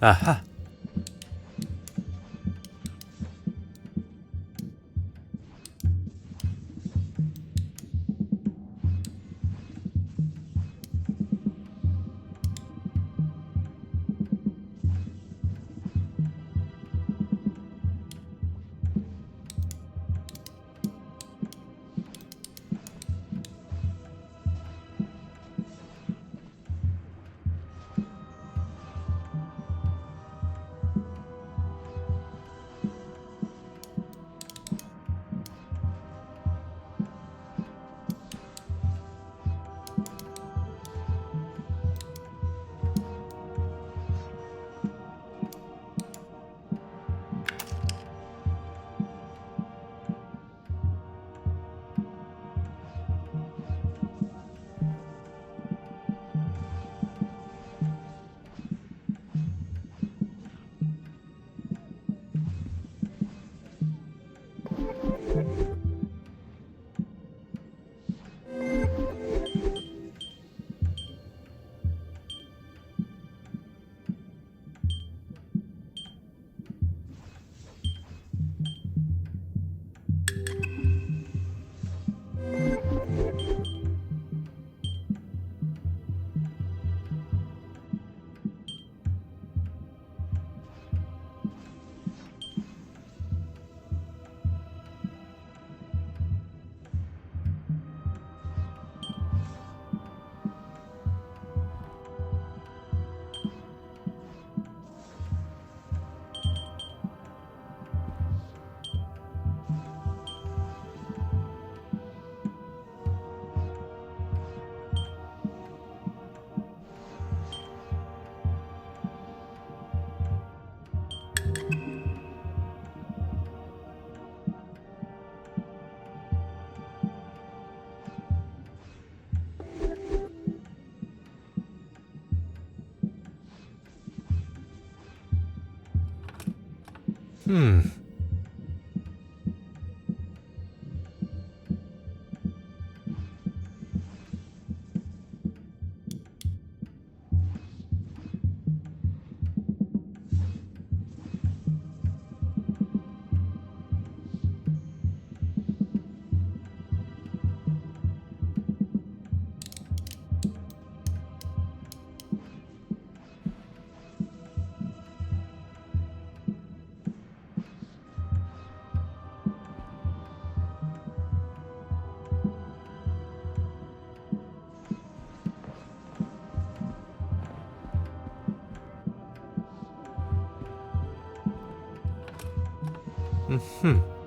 아하. 음. 흠.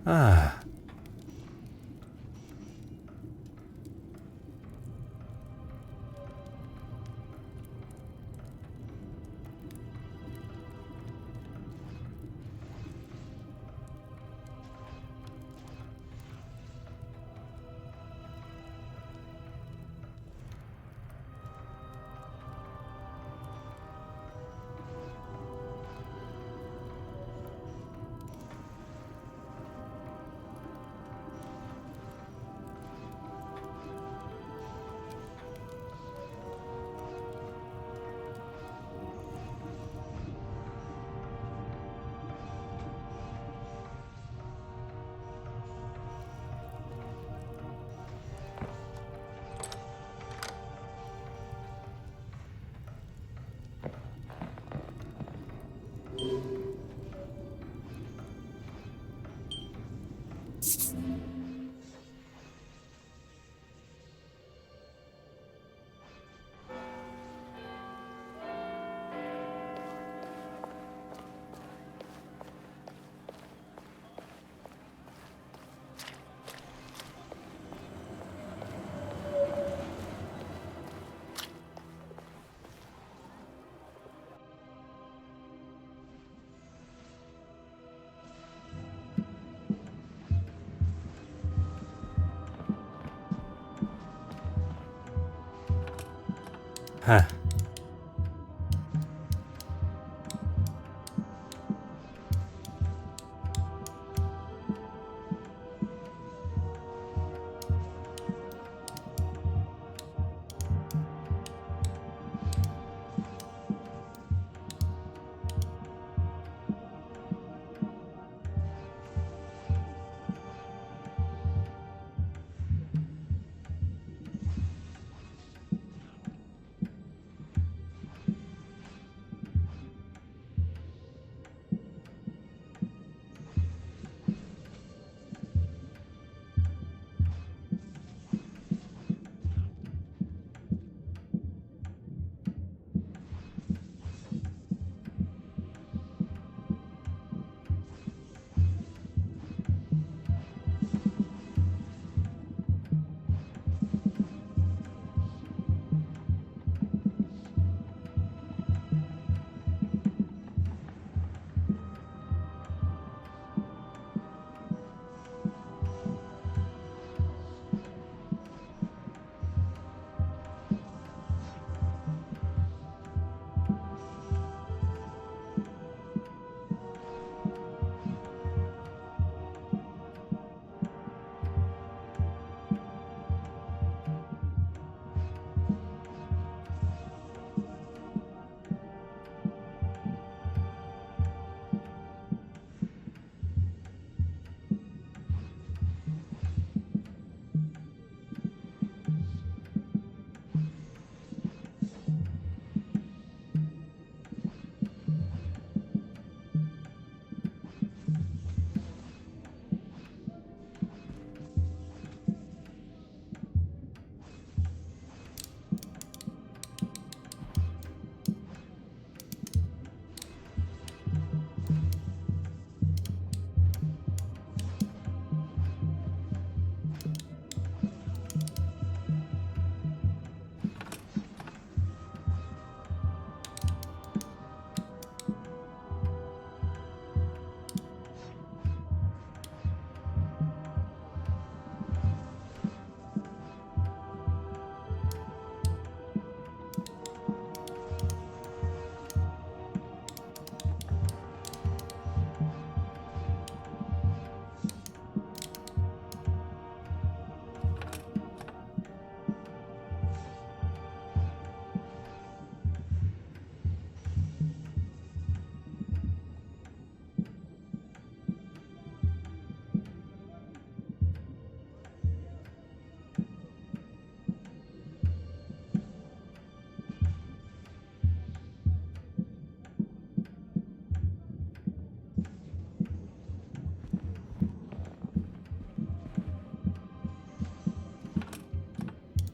아. 하.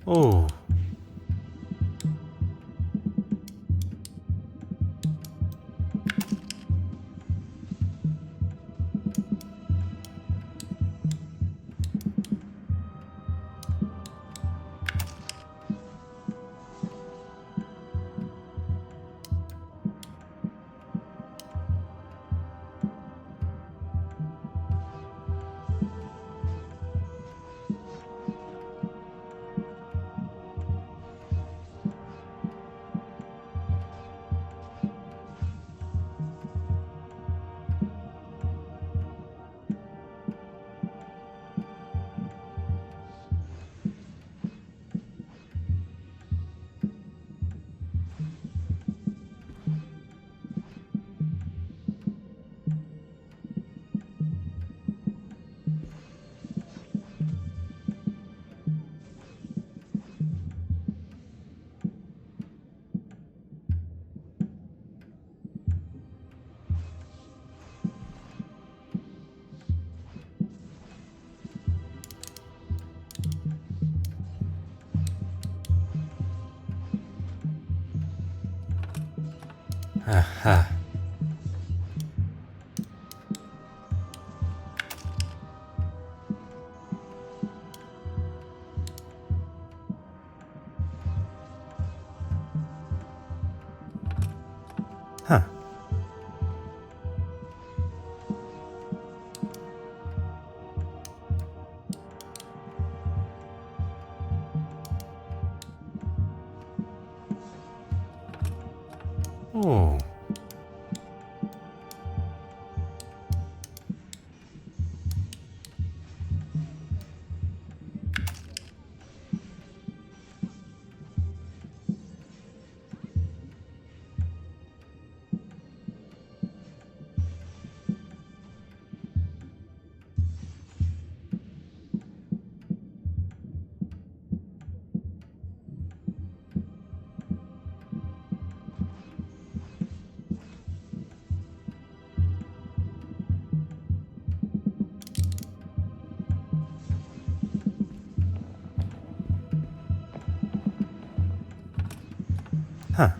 오. 아하. 하. 오. 하.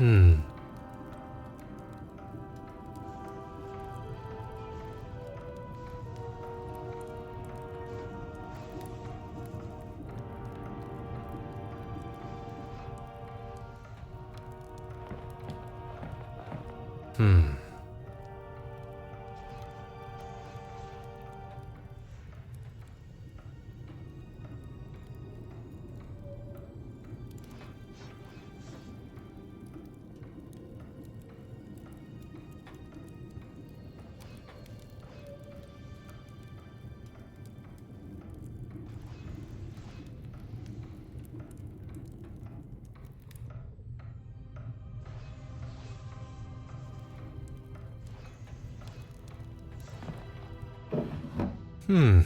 음. 음. 음.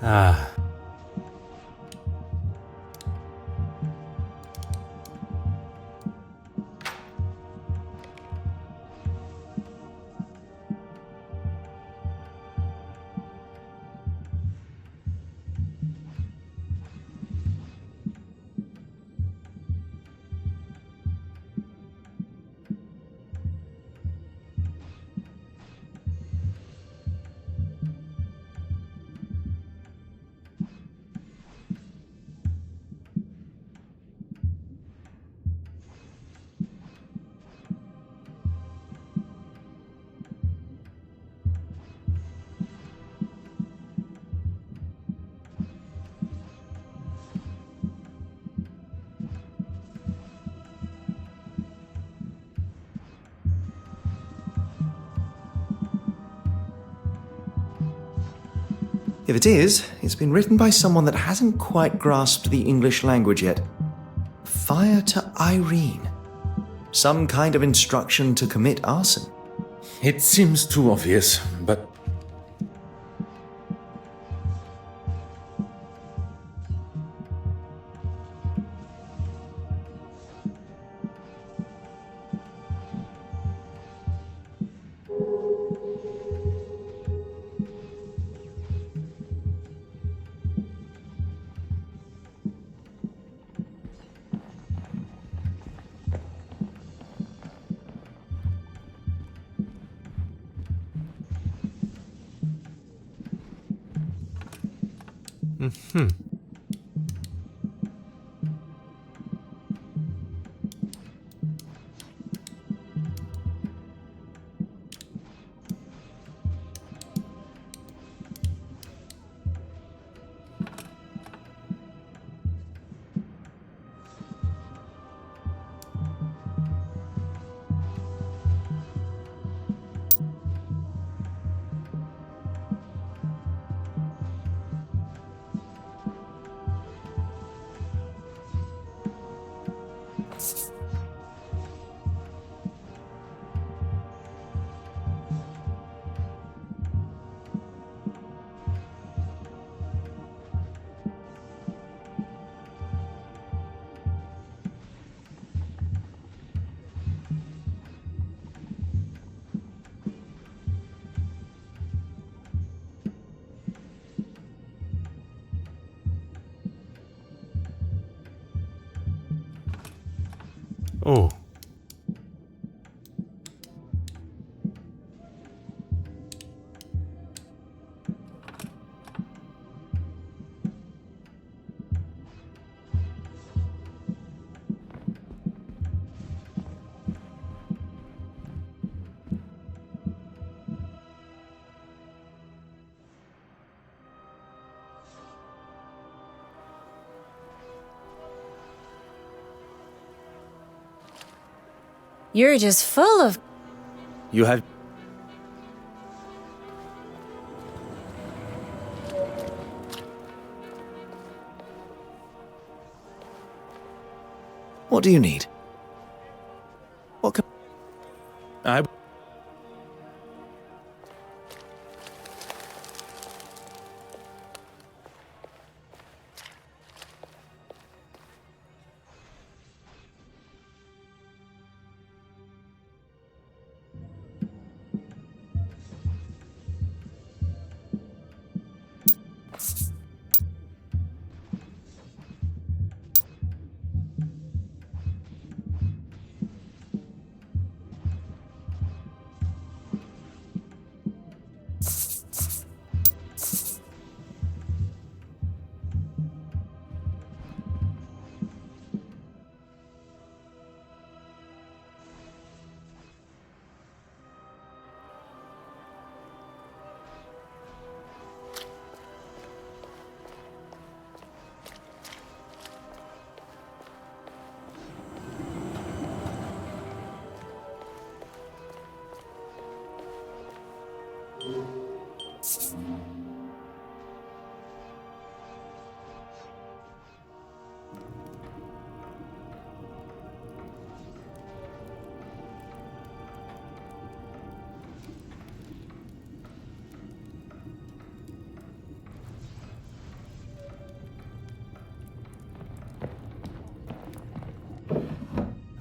아, If it is, it's been written by someone that hasn't quite grasped the English language yet. Fire to Irene. Some kind of instruction to commit arson. It seems too obvious, but 오. You're just full of... You have. What do you need? What can. I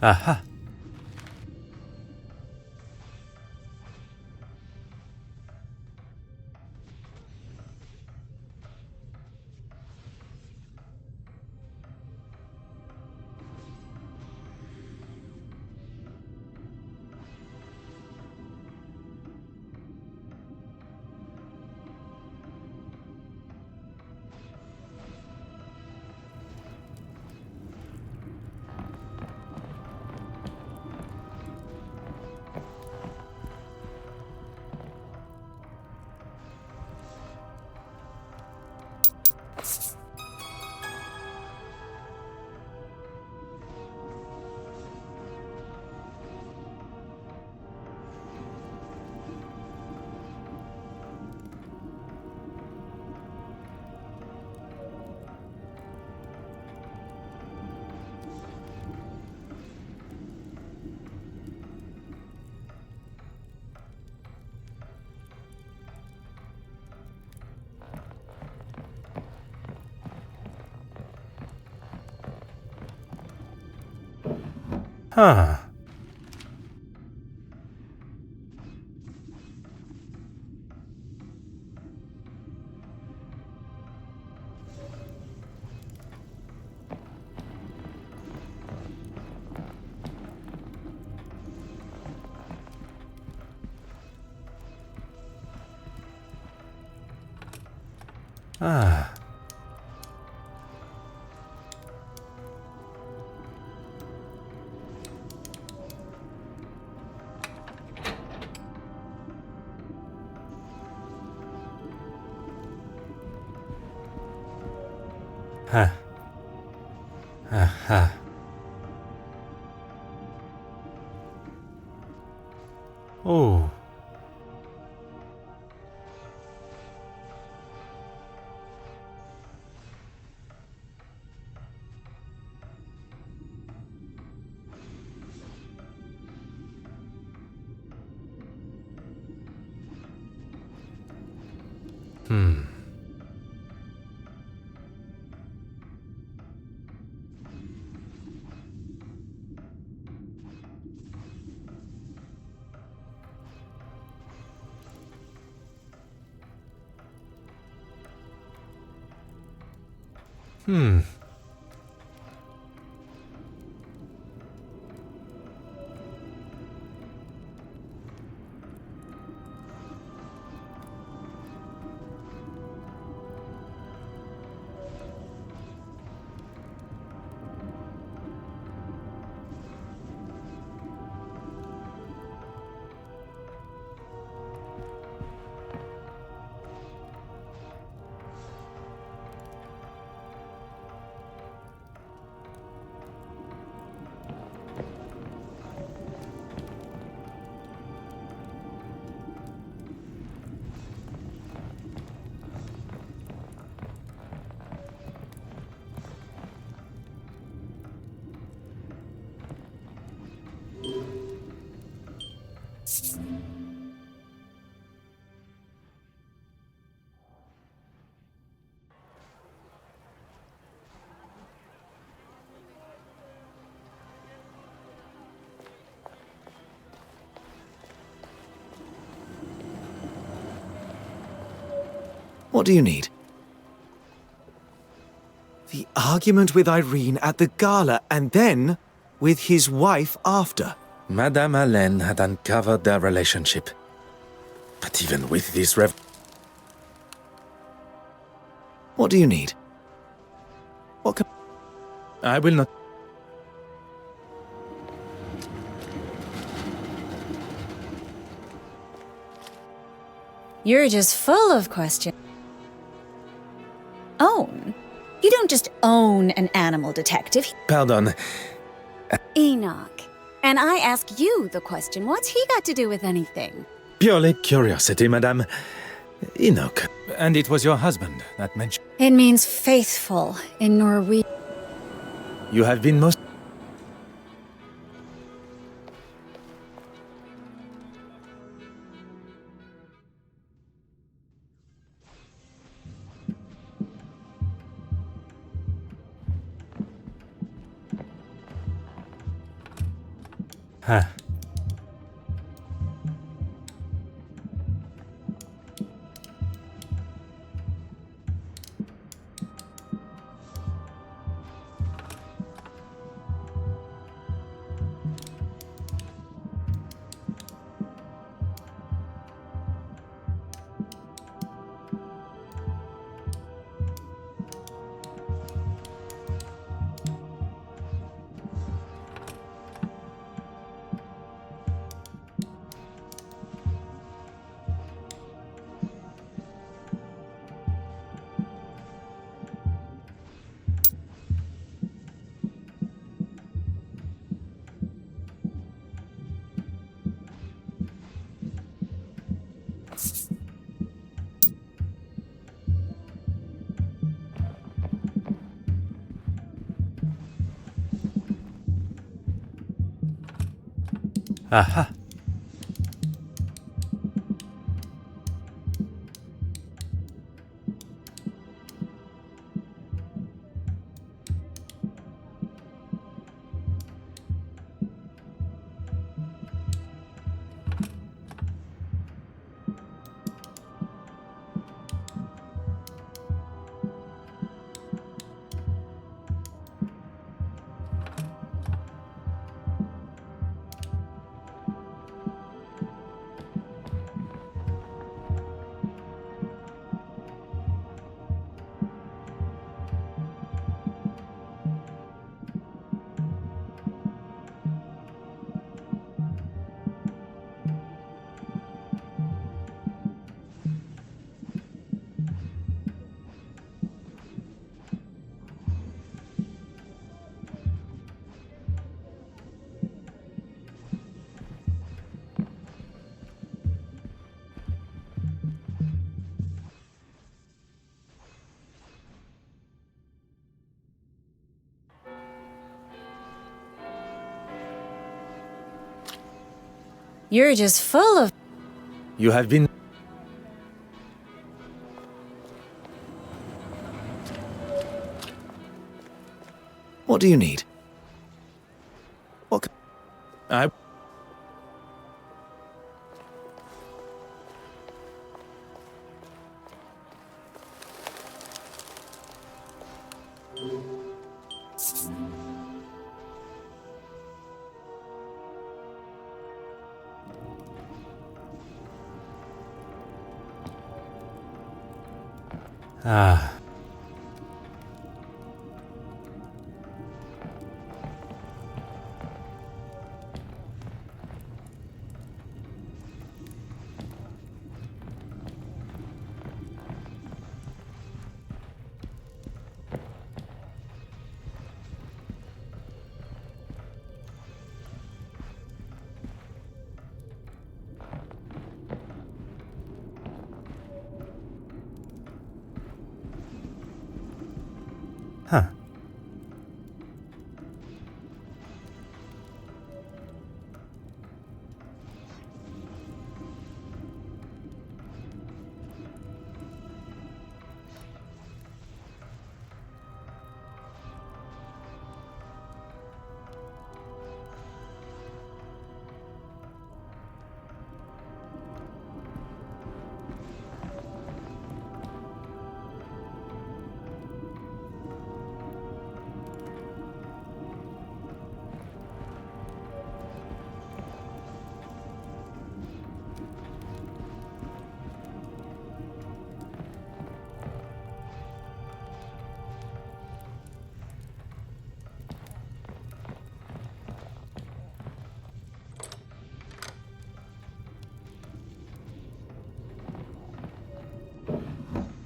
아하. 하. 아. 하. 아하. 오. 음. 음. What do you need? The argument with Irene at the gala and then with his wife after. Madame Allen had uncovered their relationship. But even with this What do you need? What can... I will not. You're just full of questions. Own? You don't just own an animal detective. Pardon. Enoch. And I ask you the question, what's he got to do with anything? Purely curiosity, madame. Enoch. And it was your husband that mentioned. It means faithful in Norwegian. You have been most... Huh. Aha. You're just full of... You have been... What do you need? What? I... Ah. Huh.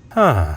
Huh.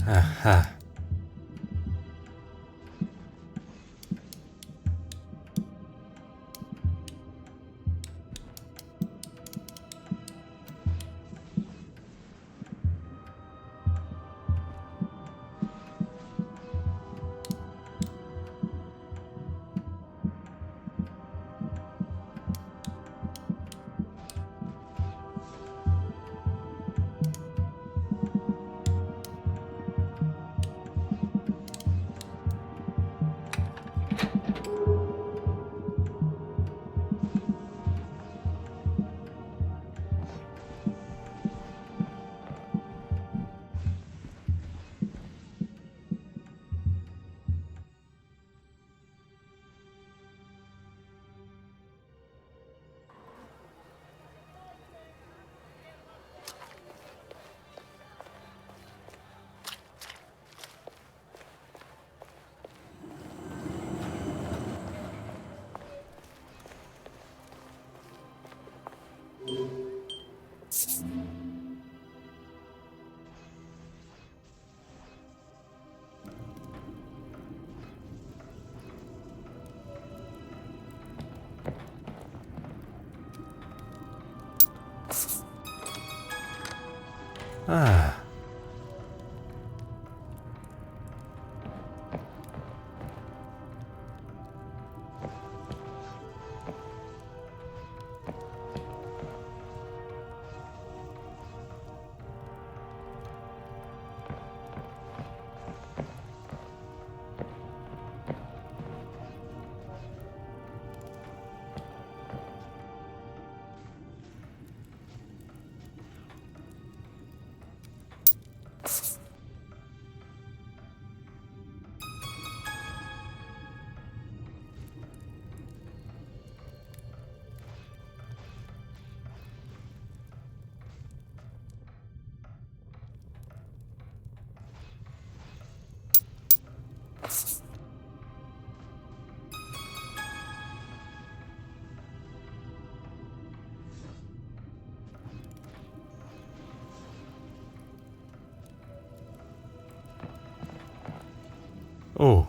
아하. 아. 오.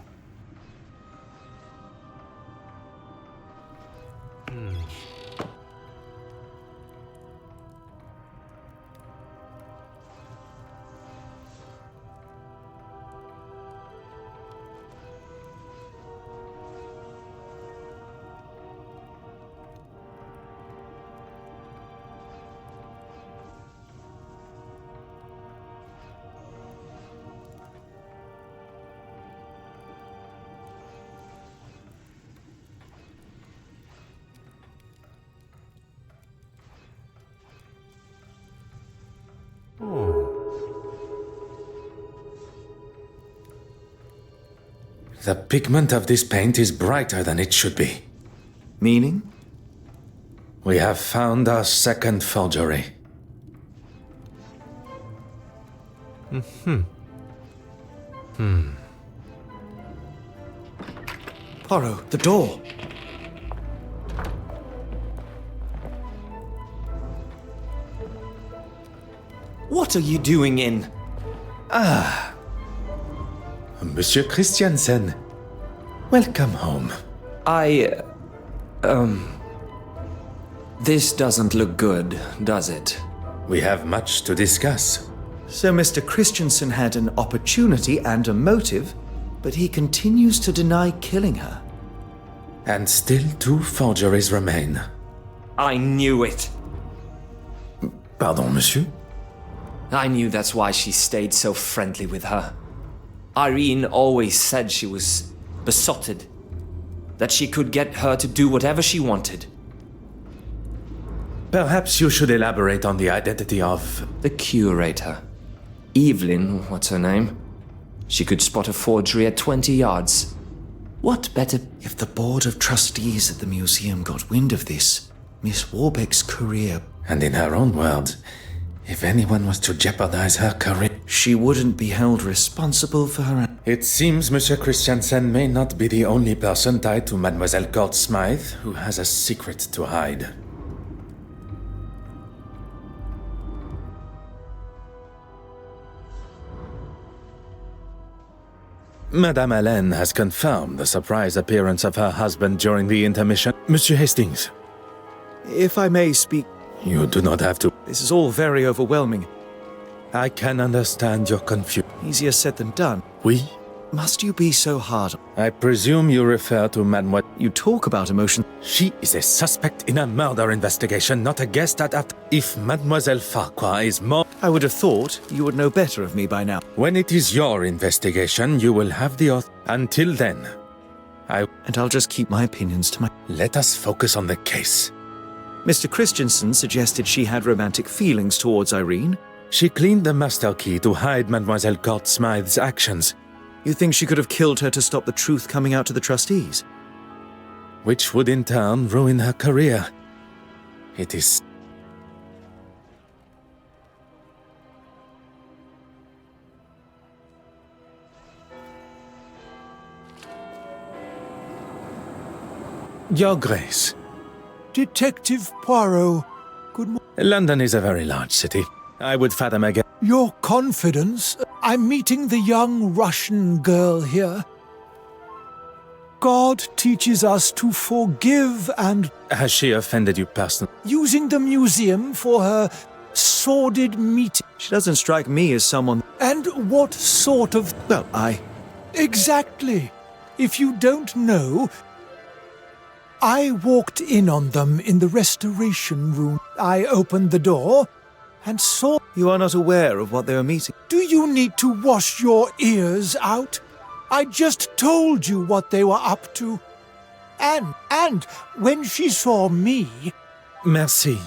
The pigment of this paint is brighter than it should be. Meaning? We have found our second forgery. Poirot, the door. What are you doing in? Monsieur Christiansen, welcome home. This doesn't look good, does it? We have much to discuss. So Mr. Christensen had an opportunity and a motive, but he continues to deny killing her. And still 2 forgeries remain. I knew it. Pardon, monsieur? I knew that's why she stayed so friendly with her. Irene always said she was besotted, that she could get her to do whatever she wanted. Perhaps you should elaborate on the identity of... The curator. Evelyn, what's her name? She could spot a forgery at 20 yards. What better... If the board of trustees at the museum got wind of this, Miss Warbeck's career... And in her own words, if anyone was to jeopardize her career... She wouldn't be held responsible for her... It seems Monsieur Christiansen may not be the only person tied to Mademoiselle Court Smythe who has a secret to hide. Madame Hélène has confirmed the surprise appearance of her husband during the intermission. Monsieur Hastings, If I may speak, you do not have to. this is all very overwhelming. I can understand your confusion. Easier said than done. Oui? Must you be so hard? I presume you refer to Mademoiselle. You talk about emotion. She is a suspect in a murder investigation, not a guest at after. If Mademoiselle Farquhar is more... I would have thought you would know better of me by now. When it is your investigation, you will have the authority. Until then, And I'll just keep my opinions to my... let us focus on the case. Mr. Christensen suggested she had romantic feelings towards Irene. She cleaned the master key to hide Mademoiselle Court Smythe's actions, You think she could have killed her to stop the truth coming out to the trustees? which would in turn ruin her career. It is... Your Grace, Detective Poirot, good morning. London is a very large city. I would fathom again. Your confidence. I'm meeting the young Russian girl here. God teaches us to forgive and Has she offended you personally? using the museum for her sordid meeting. She doesn't strike me as someone... And what sort of... Well, Exactly. If you don't know, I walked in on them in the restoration room. I opened the door and saw... You are not aware of what they were meeting. Do you need to wash your ears out? I just told you what they were up to. And when she saw me... Merci.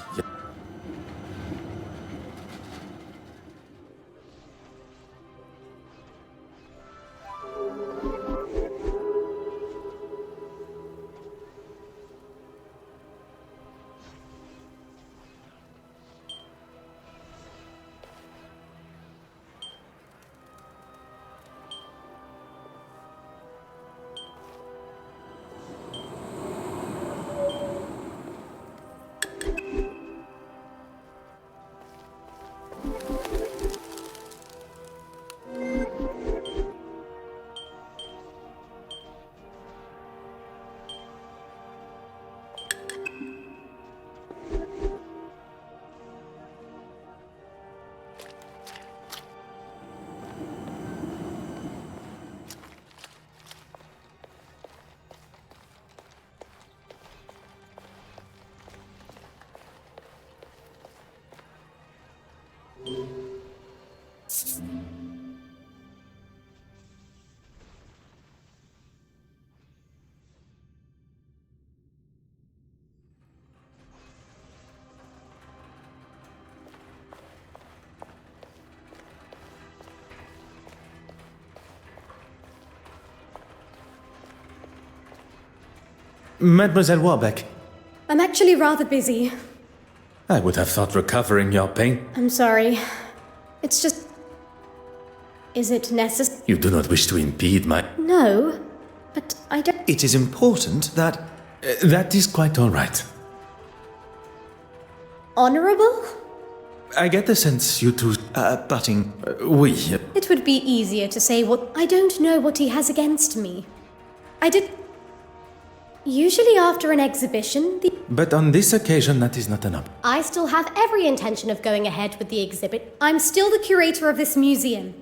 Mademoiselle Warbeck, I'm actually rather busy. I would have thought recovering your pain. I'm sorry. It's just... Is it necessary? You do not wish to impede my... No, but I don't... It is important that... that is quite all right. Honorable? I get the sense you two... butting... oui. It would be easier to say what... I don't know what he has against me. I did... Usually after an exhibition, But on this occasion, that is not enough. I still have every intention of going ahead with the exhibit. I'm still the curator of this museum.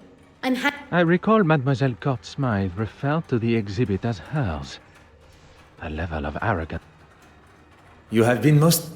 I recall Mademoiselle Court Smythe referred to the exhibit as hers. A level of arrogance. You have been most...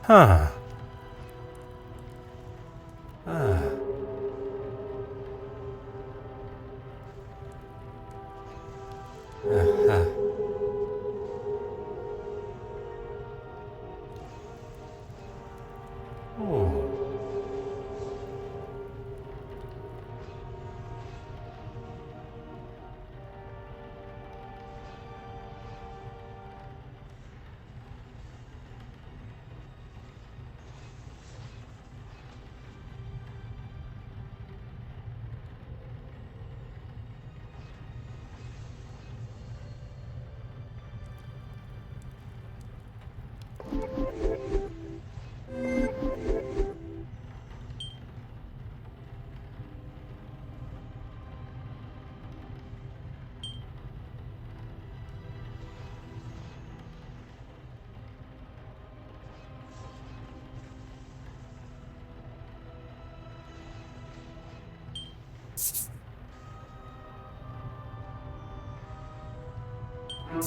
Huh.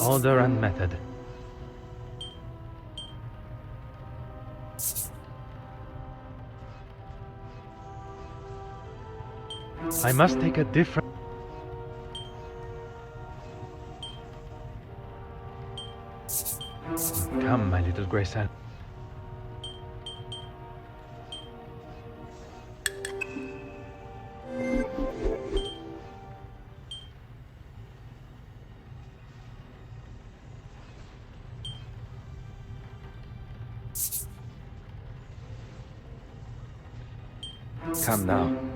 Order and method. I must take a different... Come, my little Grayson. Come now.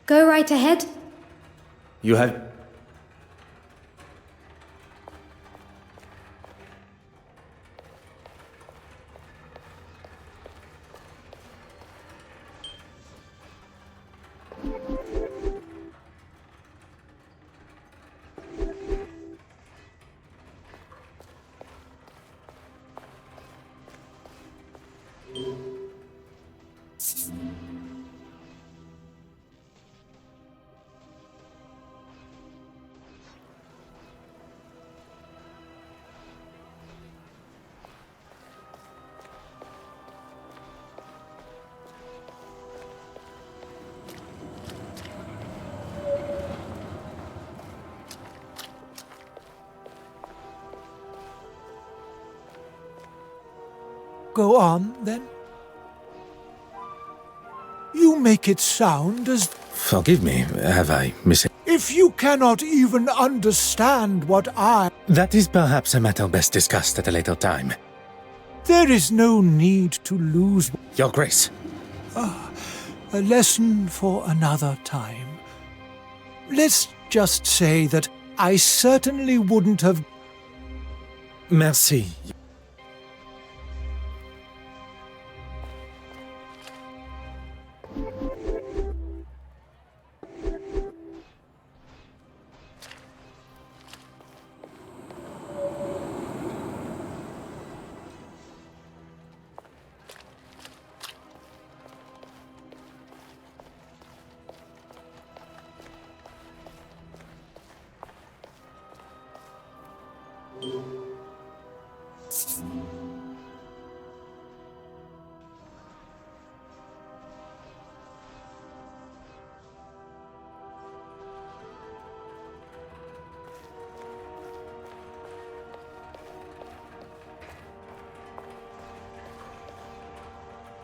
Go right ahead. You have... Go on, then. You make it sound as Forgive me, have I missed... if you cannot even understand what I... That is perhaps a matter best discussed at a later time. There is no need to lose Your Grace. a lesson for another time. Let's just say that I certainly wouldn't have... Merci.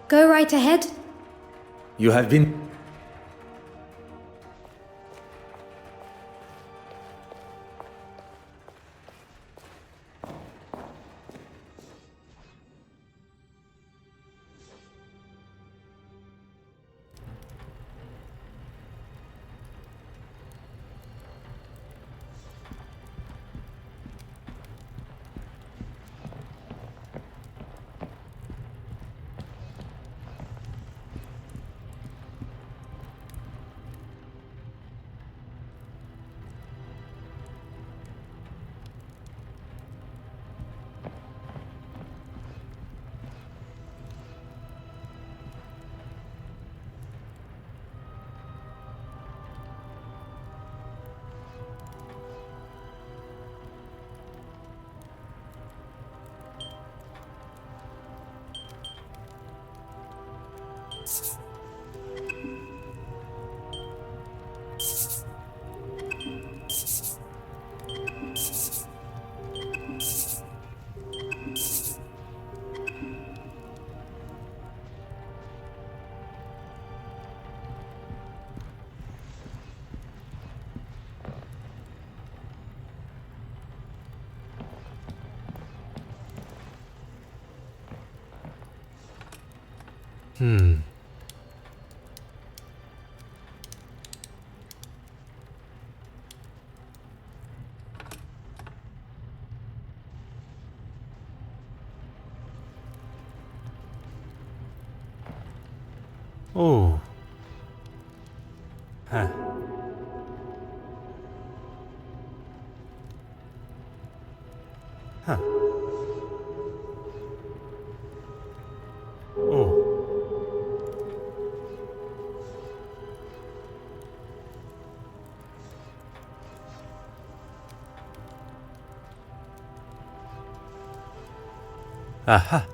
Go right ahead. You have been... Oh. Huh. Huh. Oh. Aha.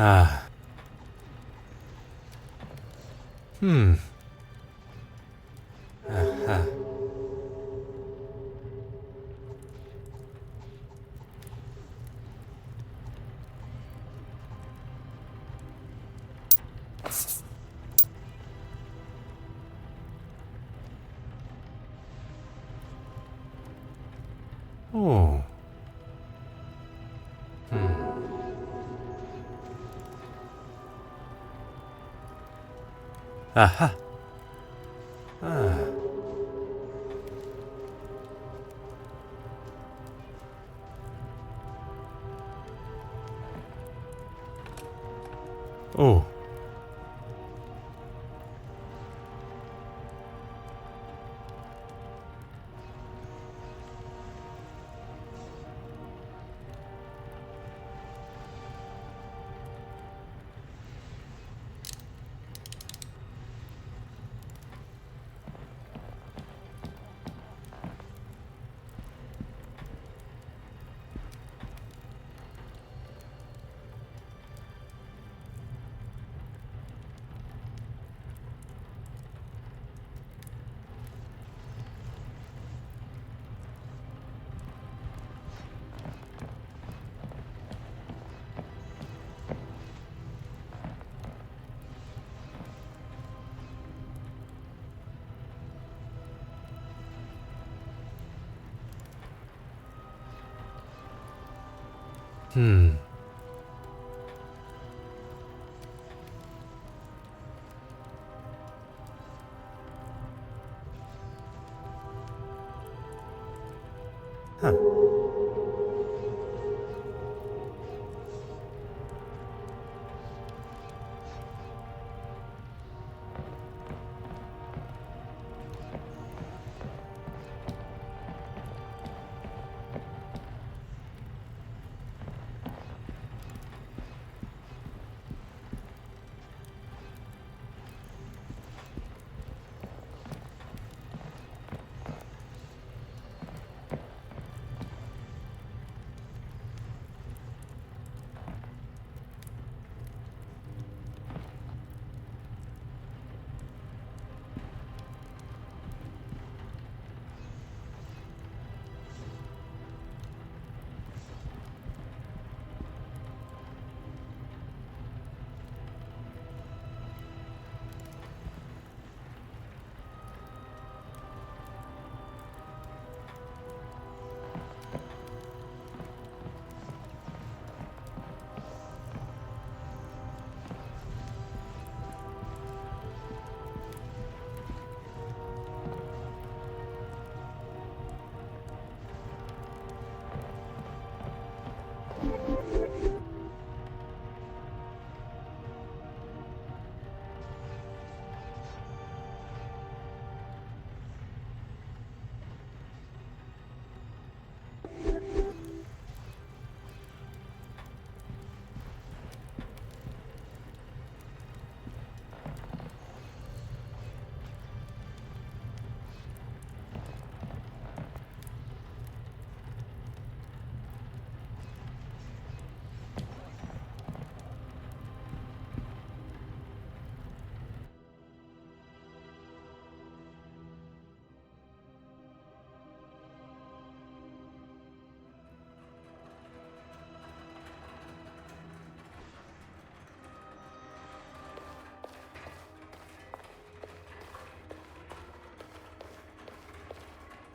Ah. Aha. Oh. Aha. Ah. Oh. Hmm. Huh.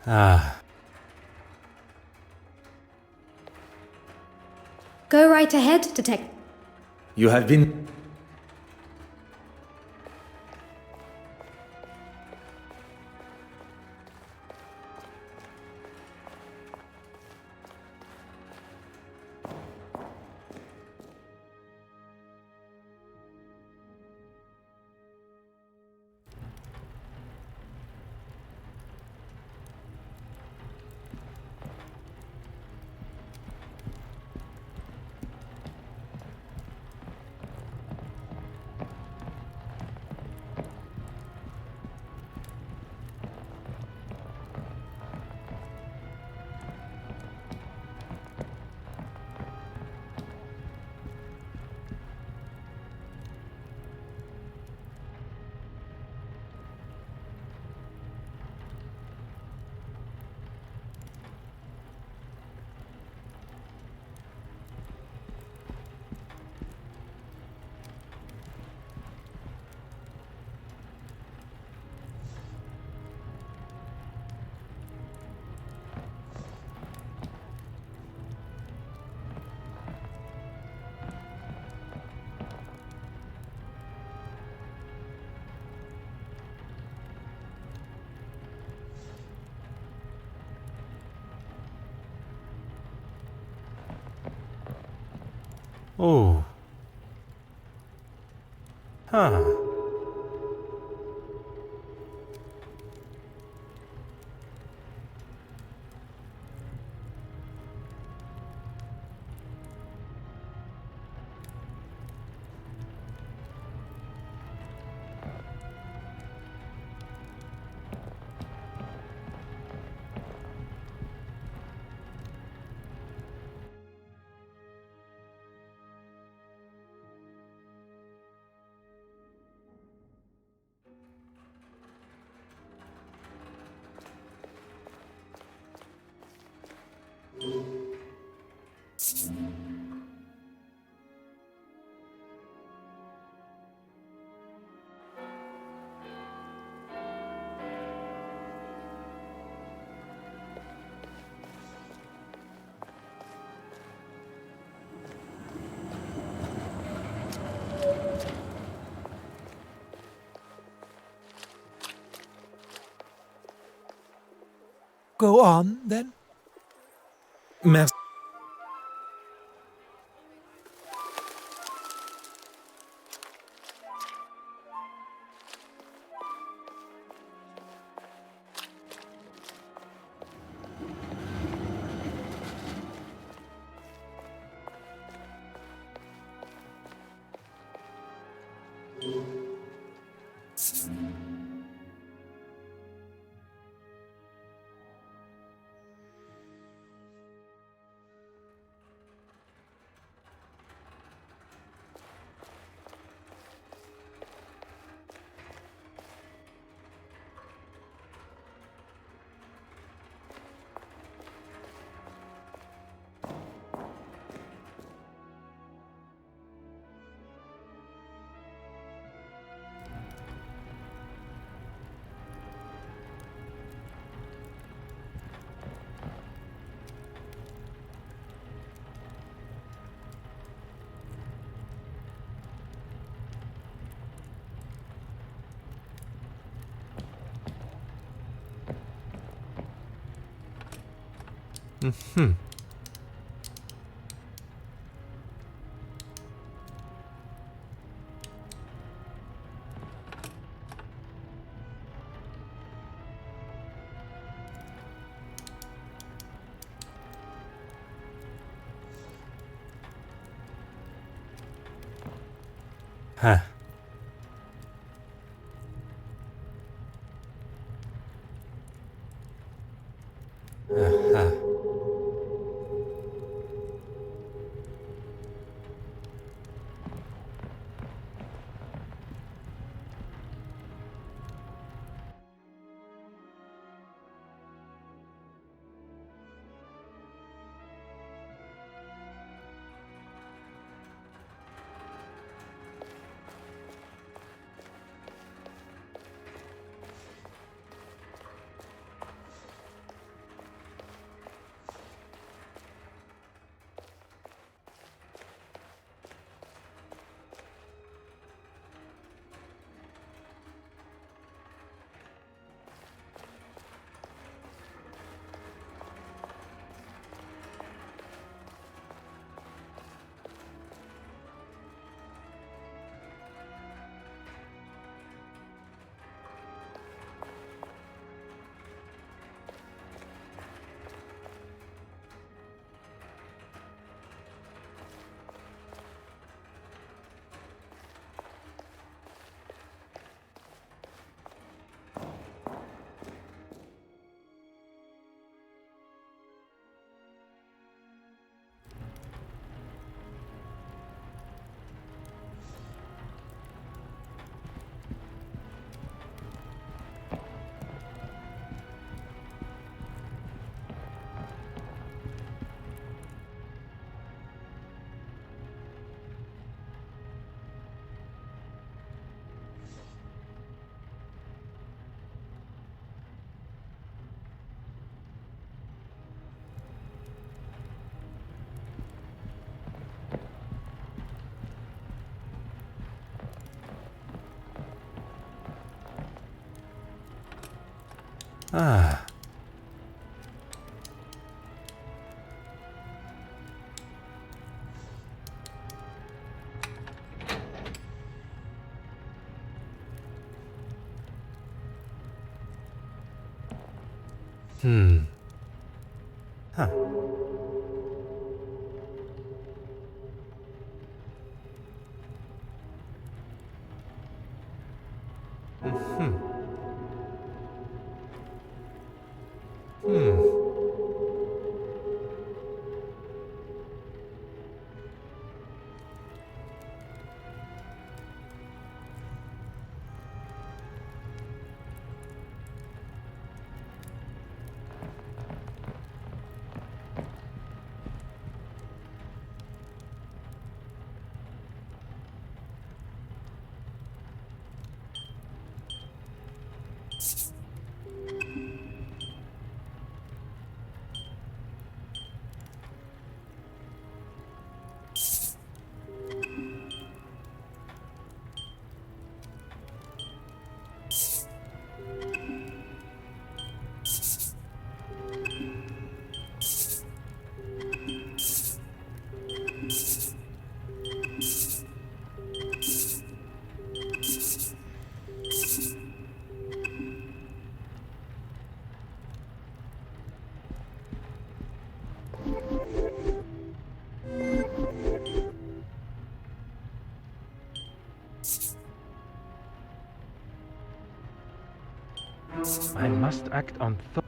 Ah. Go right ahead, Detective. You have been... Oh. Huh. Go on, then. Merci. 하. 아하. 아. 하. must act on thought.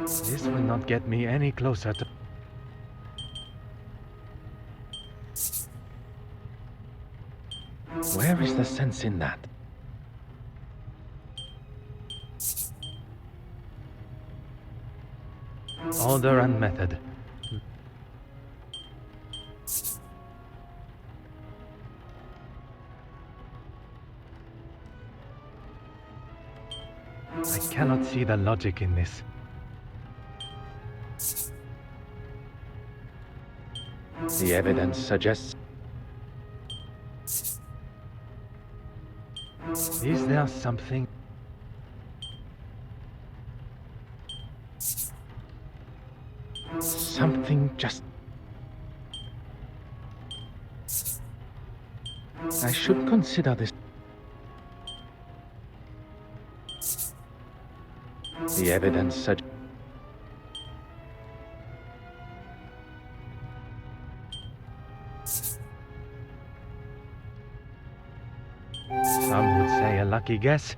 This will not get me any closer to... Where is the sense in that? Order and method. I cannot see the logic in this. The evidence suggests... Is there something... Something just... I should consider this. The evidence suggests... Some would say a lucky guess.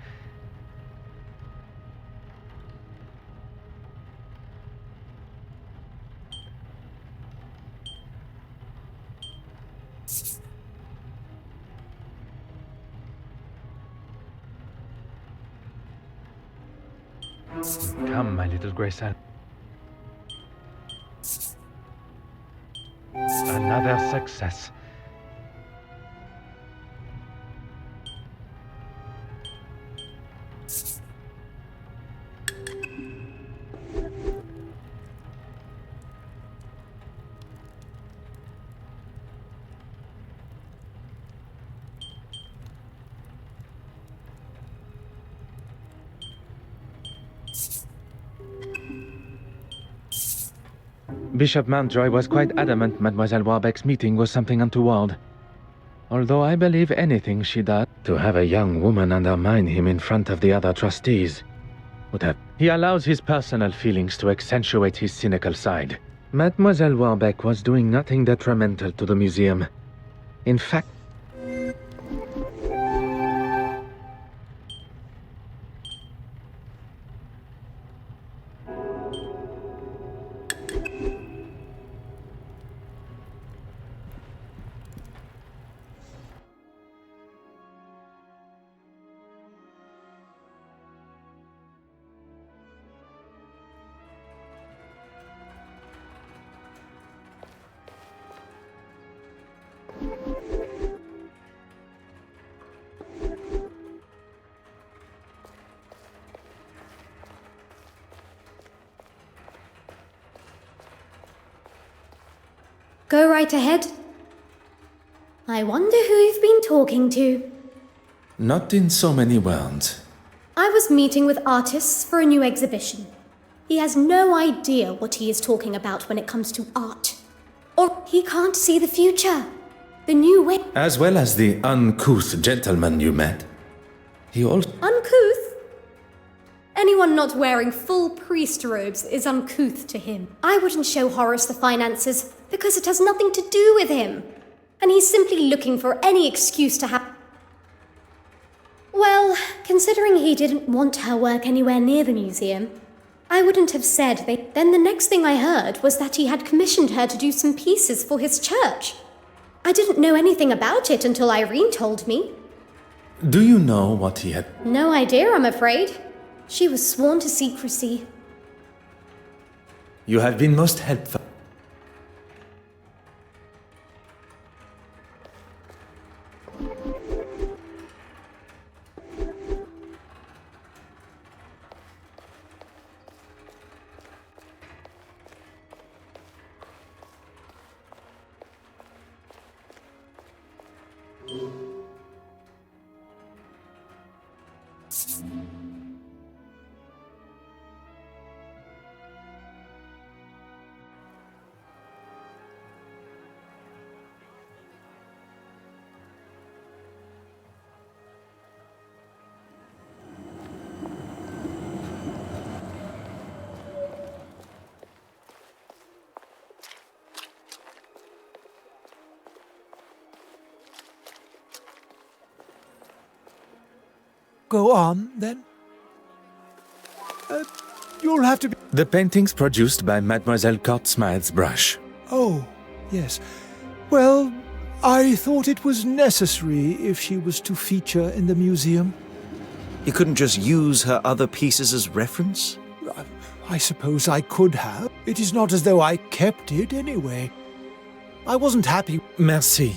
Come, my little Grace. Another success. Bishop Mountjoy was quite adamant Mademoiselle Warbeck's meeting was something untoward. Although I believe anything she does to have a young woman undermine him in front of the other trustees would have... He allows his personal feelings to accentuate his cynical side. Mademoiselle Warbeck was doing nothing detrimental to the museum. In fact... Go right ahead. I wonder who you've been talking to. Not in so many words. I was meeting with artists for a new exhibition. He has no idea what he is talking about when it comes to art. Or he can't see the future. The new way... As well as the uncouth gentleman you met. He also... Uncouth? Anyone not wearing full priest robes is uncouth to him. I wouldn't show Horace the finances because it has nothing to do with him. And he's simply looking for any excuse to have... Well, considering he didn't want her work anywhere near the museum, I wouldn't have said they... Then the next thing I heard was that he had commissioned her to do some pieces for his church. I didn't know anything about it until Irene told me. Do you know what he had... No idea, I'm afraid. She was sworn to secrecy. You have been most helpful. go on, then. You'll have to be... The paintings produced by Mademoiselle Court Smythe's brush. Oh, yes. Well, I thought it was necessary if she was to feature in the museum. You couldn't just use her other pieces as reference? I suppose I could have. It is not as though I kept it anyway. I wasn't happy. Merci.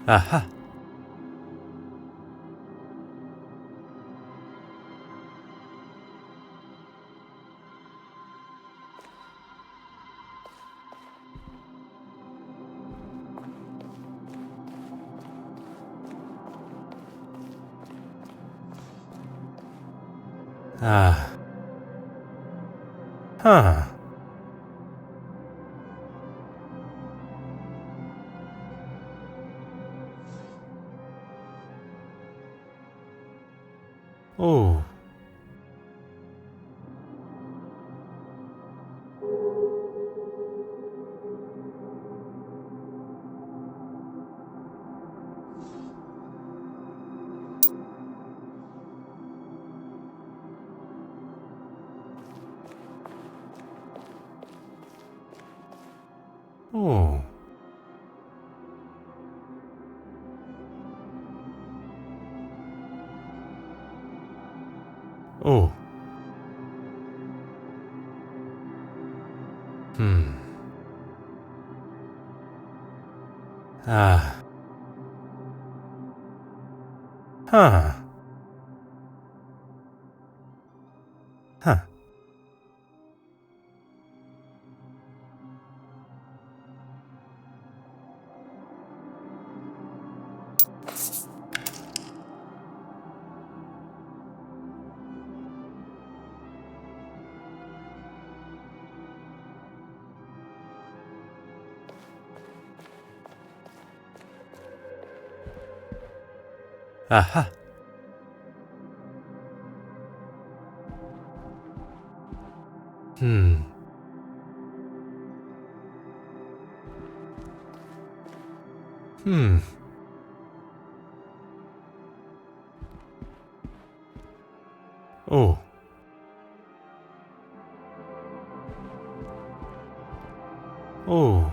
Aha. Ah. Huh. Oh. Oh. Oh. Ah. Huh. Huh. Aha. Hmm. Hmm. Oh. Oh.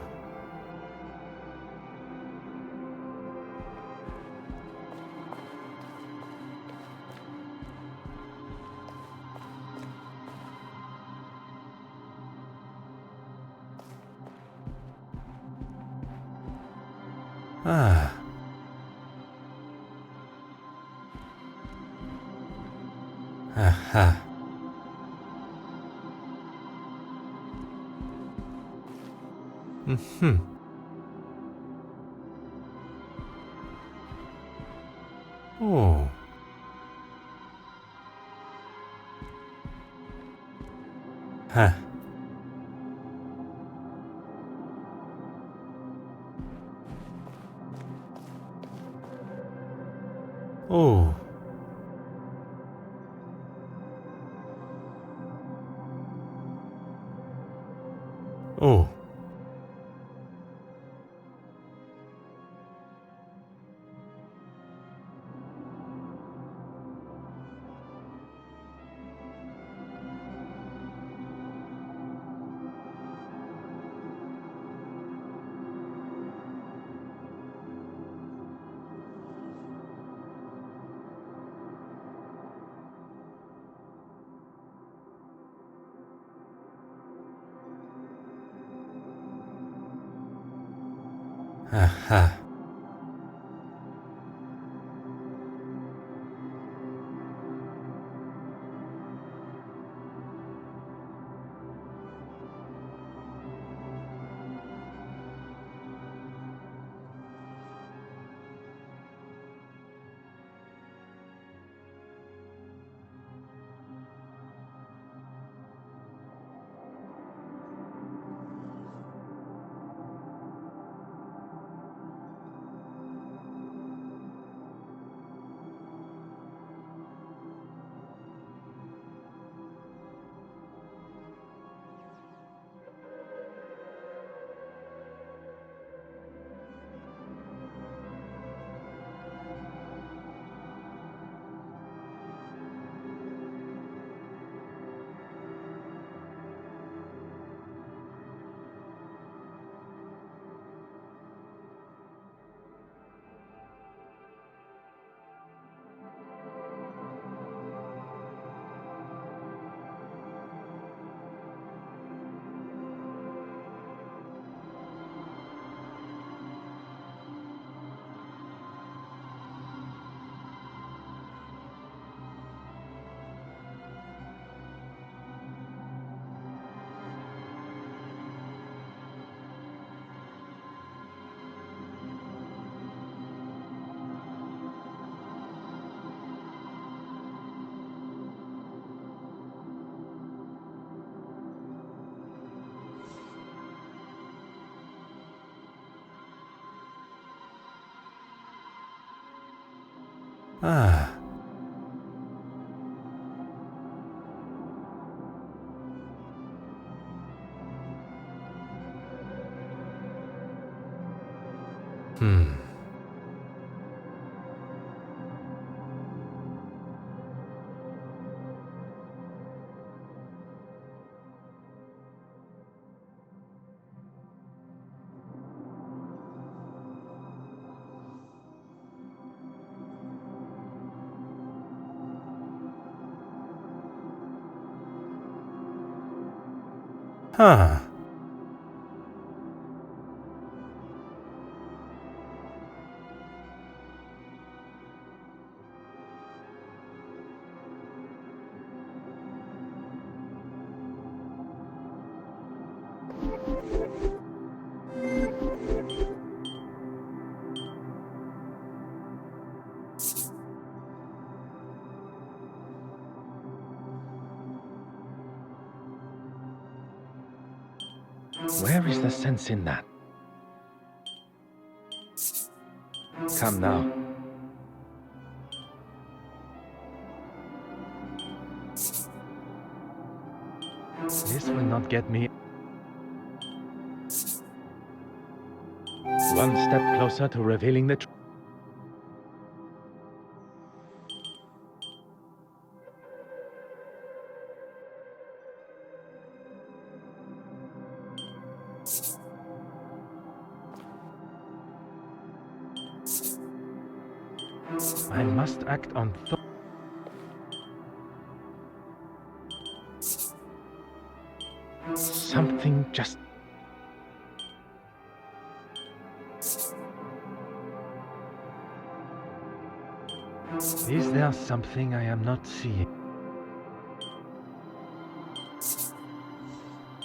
Ah. Aha. Mm-hmm. Oh. Huh. Oh. Oh. 아하. 아. 음. 아. Where is the sense in that? Come now. This will not get me one step closer to revealing the truth. I must act on thought. Something just... Is there something I am not seeing?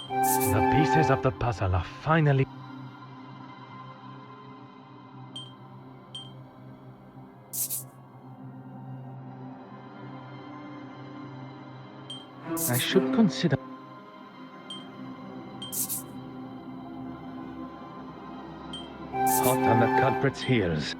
The pieces of the puzzle are finally... I should consider... Hot on the culprit's heels.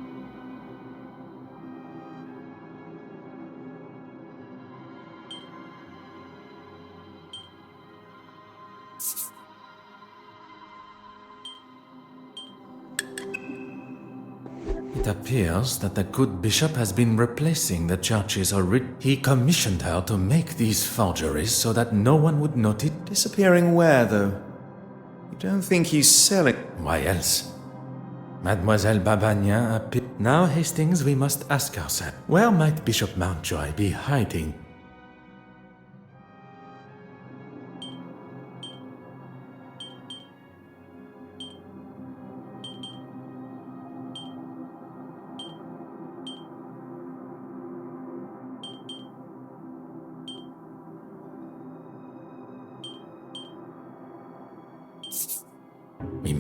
It appears that the good bishop has been replacing the church's He commissioned her to make these forgeries so that no one would notice. Disappearing where, though? You don't think he's selling? Why else? Mademoiselle Babagnan appeared. Now, Hastings, we must ask ourselves, where might Bishop Mountjoy be hiding?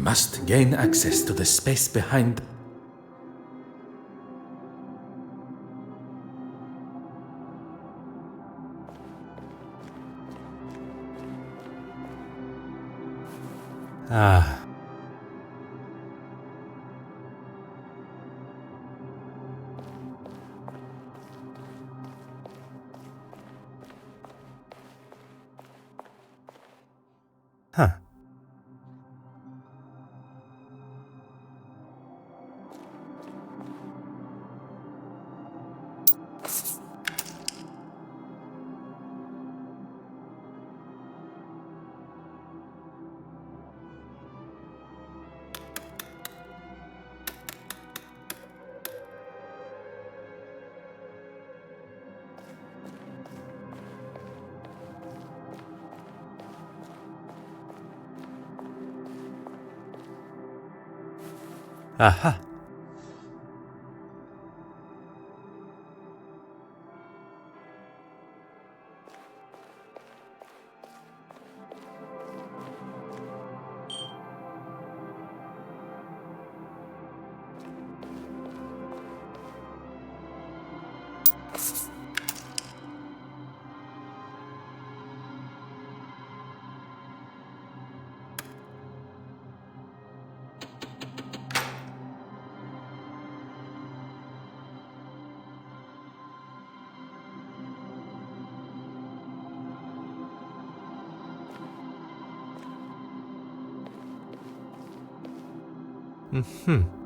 must gain access to the space behind. 아, 하. 아하. 흠.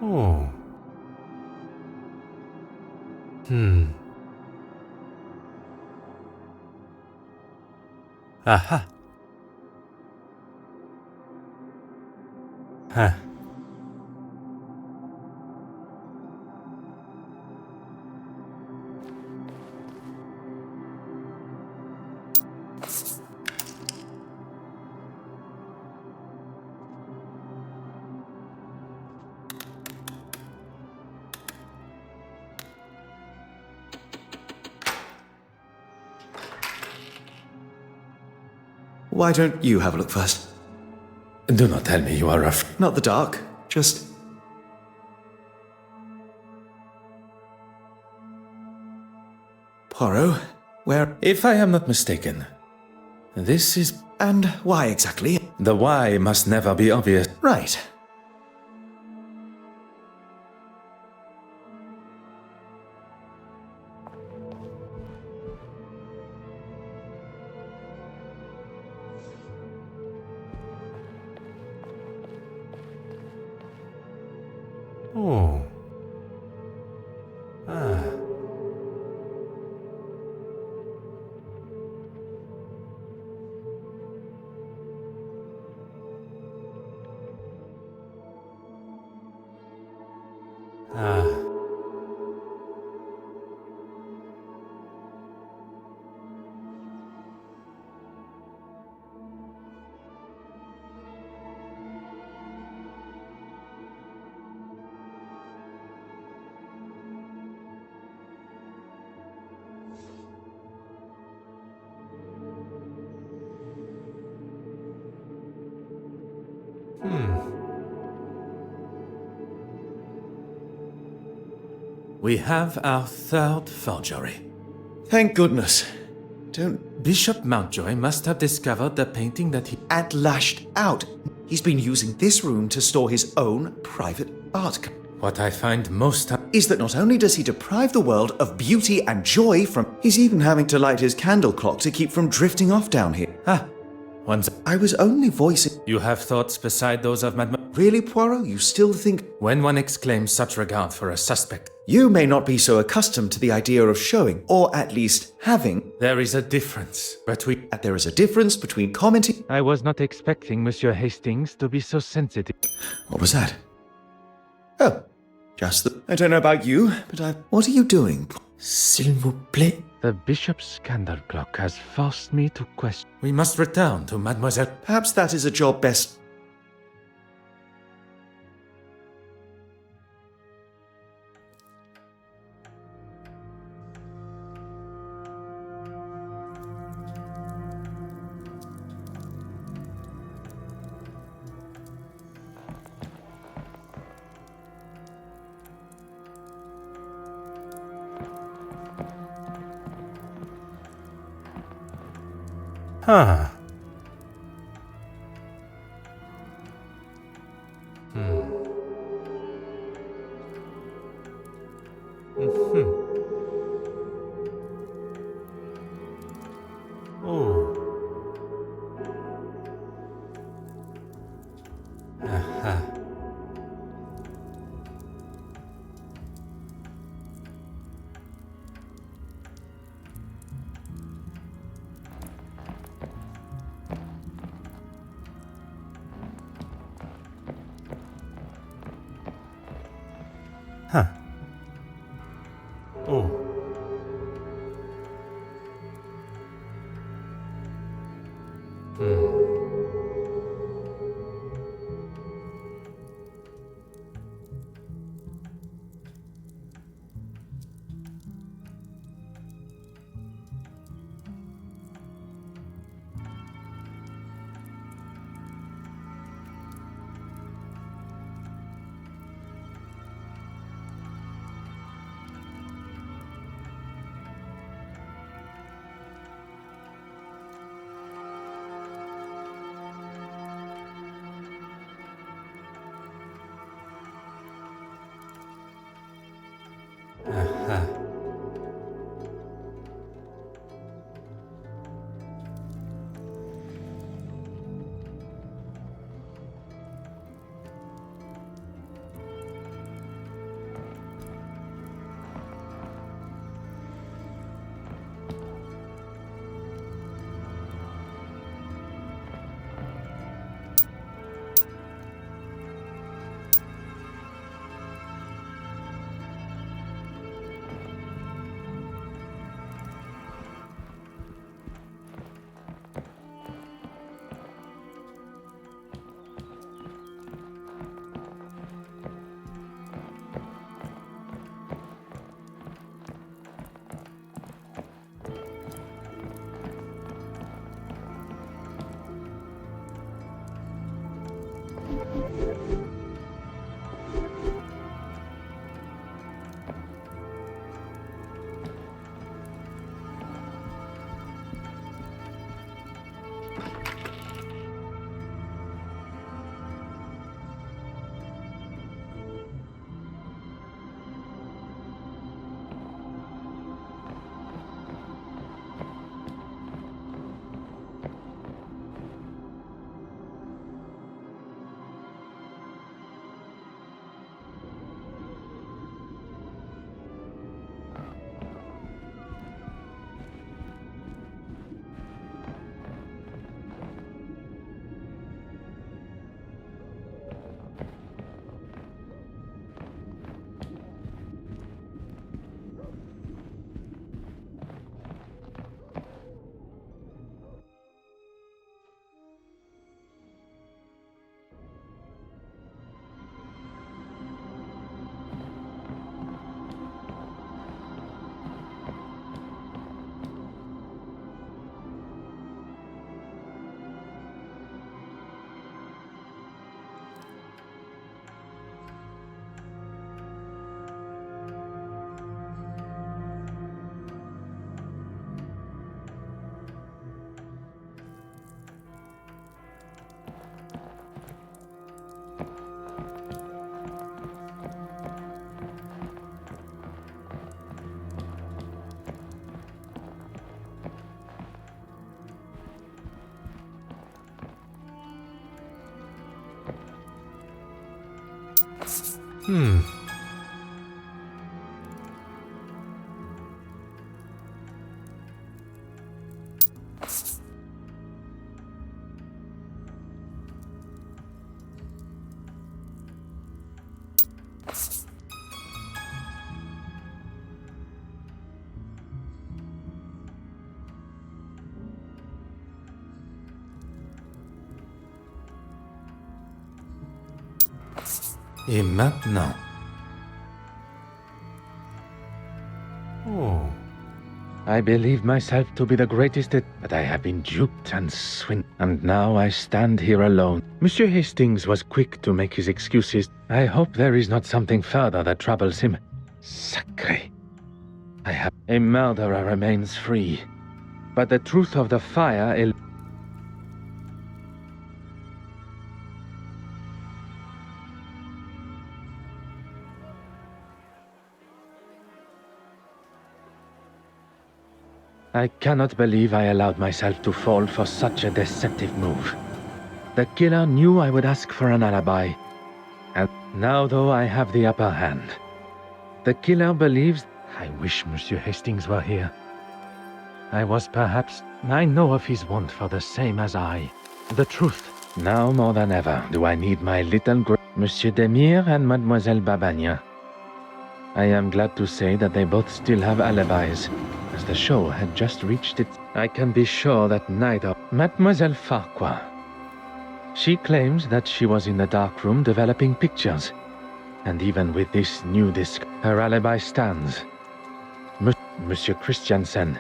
오. 아하. 하. Why don't you have a look first? Do not tell me you are afraid. Not the dark, just... Poirot, where... If I am not mistaken, this is... And why exactly? The why must never be obvious. Right. 오. 아. 아. We have our third forgery. Thank goodness. Don't... Bishop Mountjoy must have discovered the painting that he... And lashed out. He's been using this room to store his own private art. What I find most... Is that not only does he deprive the world of beauty and joy from... He's even having to light his candle clock to keep from drifting off down here. once... I was only voicing... You have thoughts beside those of Madame... Really, Poirot? You still think... When one exclaims such regard for a suspect, You may not be so accustomed to the idea of showing, or at least having, there is a difference between... that there is a difference between commenting... I was not expecting Monsieur Hastings to be so sensitive. What was that? Oh, just the... I don't know about you, but What are you doing? S'il vous plaît? The bishop's scandal clock has forced me to question. We must return to Mademoiselle... Perhaps that is a job best... Huh. Oh. Aha. Huh. Oh. Et maintenant, Oh. I believed myself to be the greatest, but I have been duped and swindled, and now I stand here alone. Monsieur Hastings was quick to make his excuses. I hope there is not something further that troubles him. Sacré. A murderer remains free, but the truth of the fire I cannot believe I allowed myself to fall for such a deceptive move. The killer knew I would ask for an alibi, and now though I have the upper hand, the killer believes. I wish Monsieur Hastings were here. I know of his want for the same as I. The truth. Now more than ever do I need my little Monsieur Demire and Mademoiselle Babagna. I am glad to say that they both still have alibis, as the show had just reached its. I can be sure that neither Mademoiselle Farquhar. She claims that she was in the dark room developing pictures, and even with this new disc, her alibi stands. Monsieur Christiansen,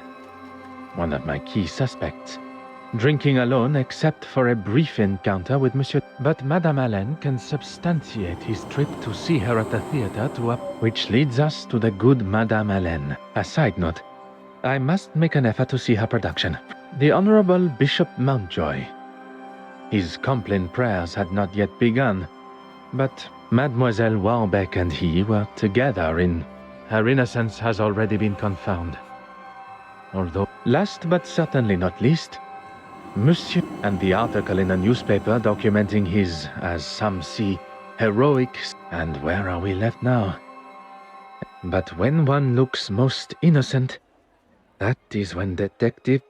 one of my key suspects, drinking alone except for a brief encounter with Monsieur. But Madame Allen can substantiate his trip to see her at the theater which leads us to the good Madame Allen. A side note, I must make an effort to see her production. The Honorable Bishop Mountjoy. His Compline prayers had not yet begun, but Mademoiselle Warbeck and he were together in. Her innocence has already been confirmed. Although, last but certainly not least, Monsieur, and the article in the newspaper documenting his, as some see, heroic. And where are we left now? But when one looks most innocent, that is when Detective.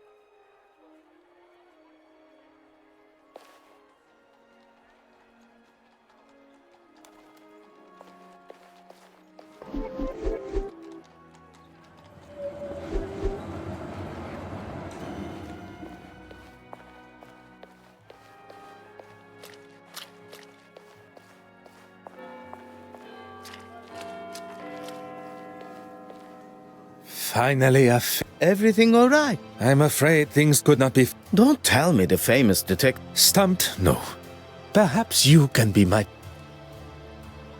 finally Everything all right? I'm afraid things could not be. Don't tell me the famous detective. Stumped? No. Perhaps you can be my.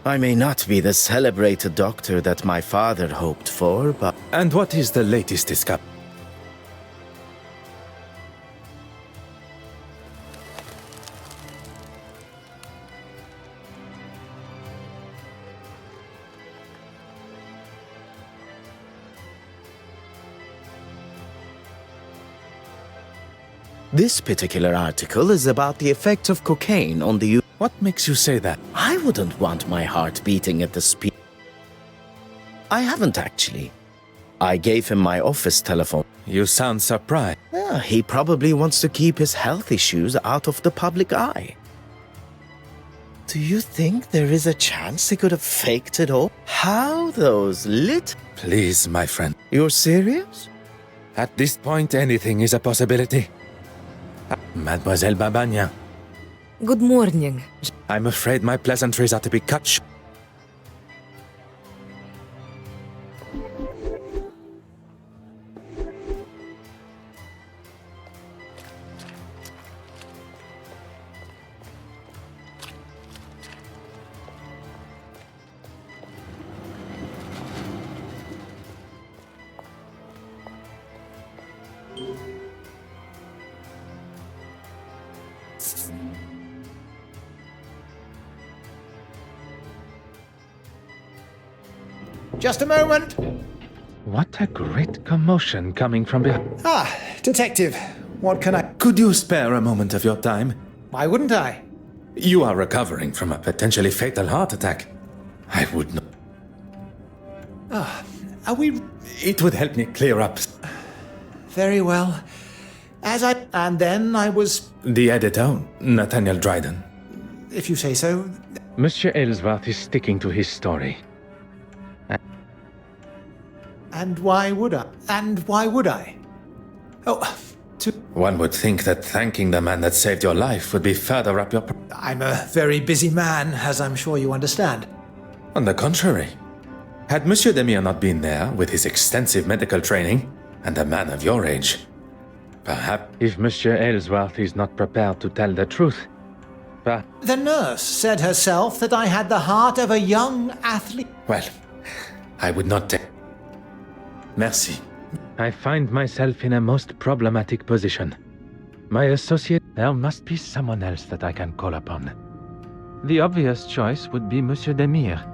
I may not be the celebrated doctor that my father hoped for, but. And what is the latest discovery? This particular article is about the effects of cocaine on the youth. What makes you say that? I wouldn't want my heart beating at the speed. I haven't actually. I gave him my office telephone. You sound surprised. Yeah, he probably wants to keep his health issues out of the public eye. Do you think there is a chance he could have faked it all? How those lit... Please, my friend. You're serious? At this point, anything is a possibility. Mademoiselle Babagna. Good morning. I'm afraid my pleasantries are to be cut short. Just a moment. What a great commotion coming from behind. Ah, Detective, what can I... Could you spare a moment of your time? Why wouldn't I? You are recovering from a potentially fatal heart attack. I would not. Are we... It would help me clear up. Very well. And then I was... The editor, Nathaniel Dryden. If you say so. Monsieur Ellsworth is sticking to his story. And why would I? Oh, One would think that thanking the man that saved your life would be further up your... I'm a very busy man, as I'm sure you understand. On the contrary. Had Monsieur Demir not been there, with his extensive medical training, and a man of your age, perhaps... If Monsieur Ellsworth is not prepared to tell the truth, The nurse said herself that I had the heart of a young athlete. Well, I would not take... Merci. I find myself in a most problematic position. My associate... There must be someone else that I can call upon. The obvious choice would be Monsieur Demir.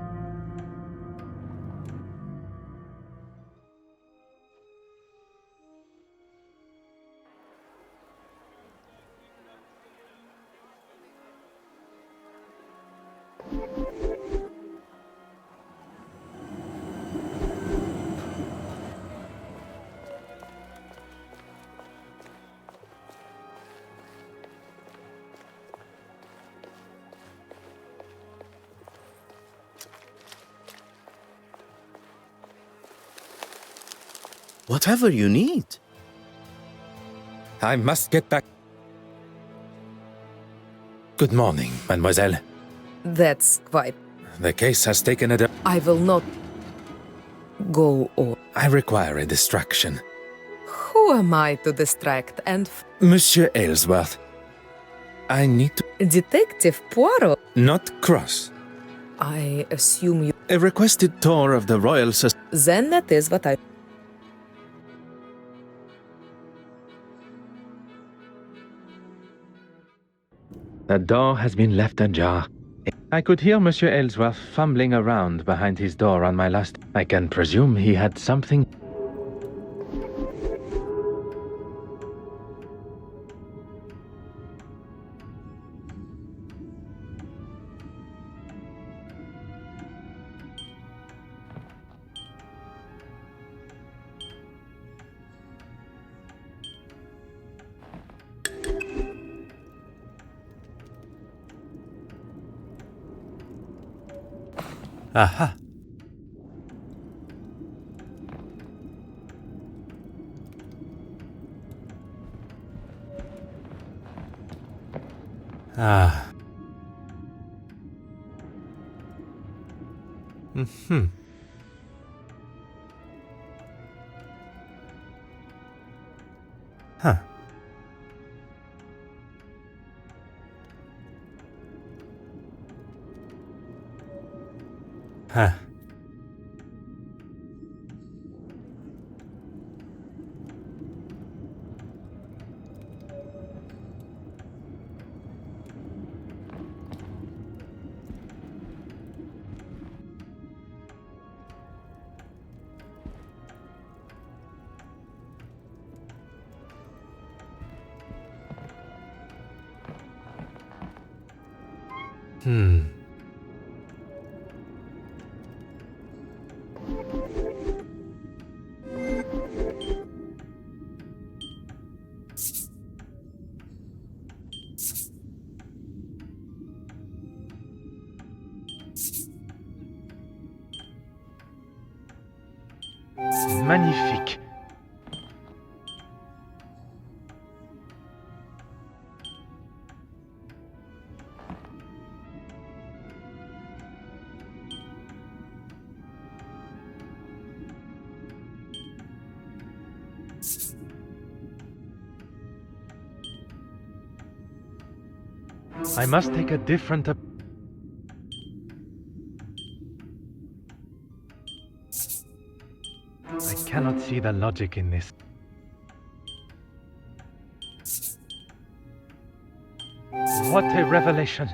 Whatever you need. I must get back. Good morning, mademoiselle. That's quite. The case has taken a... I will not go on. I require a distraction. Who am I to distract and... Monsieur Ellsworth, I need to... Detective Poirot? Not cross. I assume you... A requested tour of the Royal Society. Then that is what I... The door has been left ajar. I could hear Monsieur Ellsworth fumbling around behind his door on my last... I can presume he had something... Aha. Ah. Mm-hmm. Huh. Huh. Magnifique. I must take a different I cannot see the logic in this. What a revelation!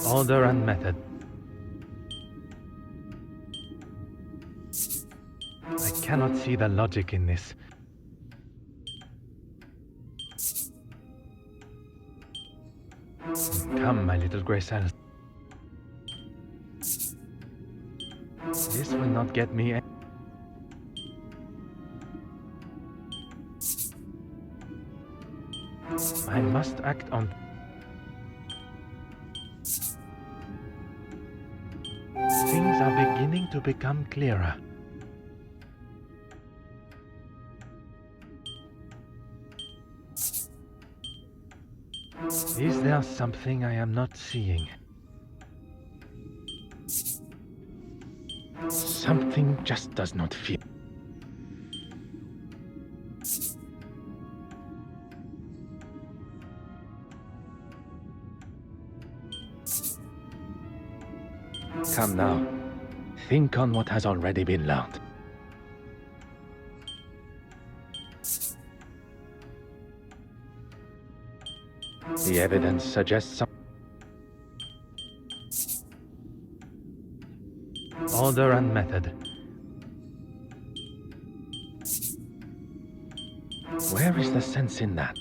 Order and method. cannot see the logic in this. Come, my little grey Alice. This will not get me. I must act on. Things are beginning to become clearer. Is there something I am not seeing? Something just does not feel. Come now. Think on what has already been learned. The evidence suggests some order and method. Where is the sense in that?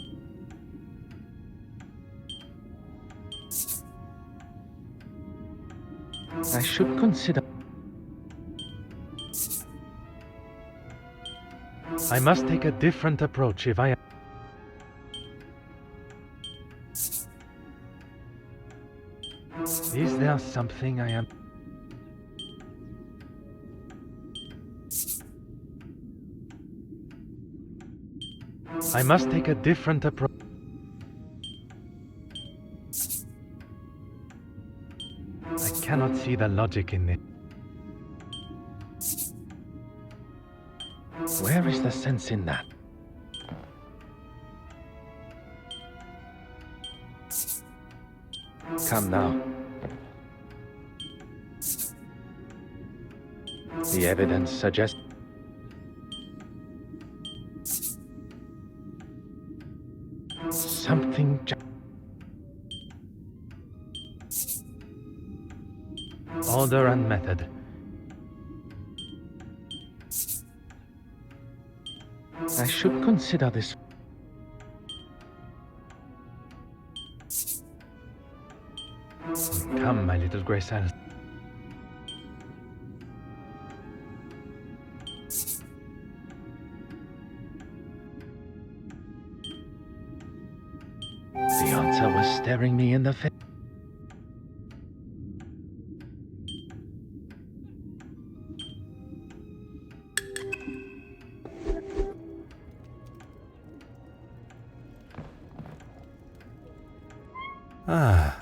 I should consider. I must take a different approach if I am. Is there something I am? I must take a different approach. I cannot see the logic in it. Where is the sense in that? Come now. The evidence suggests. Something. Order and method. I should consider this. Come, my little grey Alice. The answer was staring me in the face. Ah.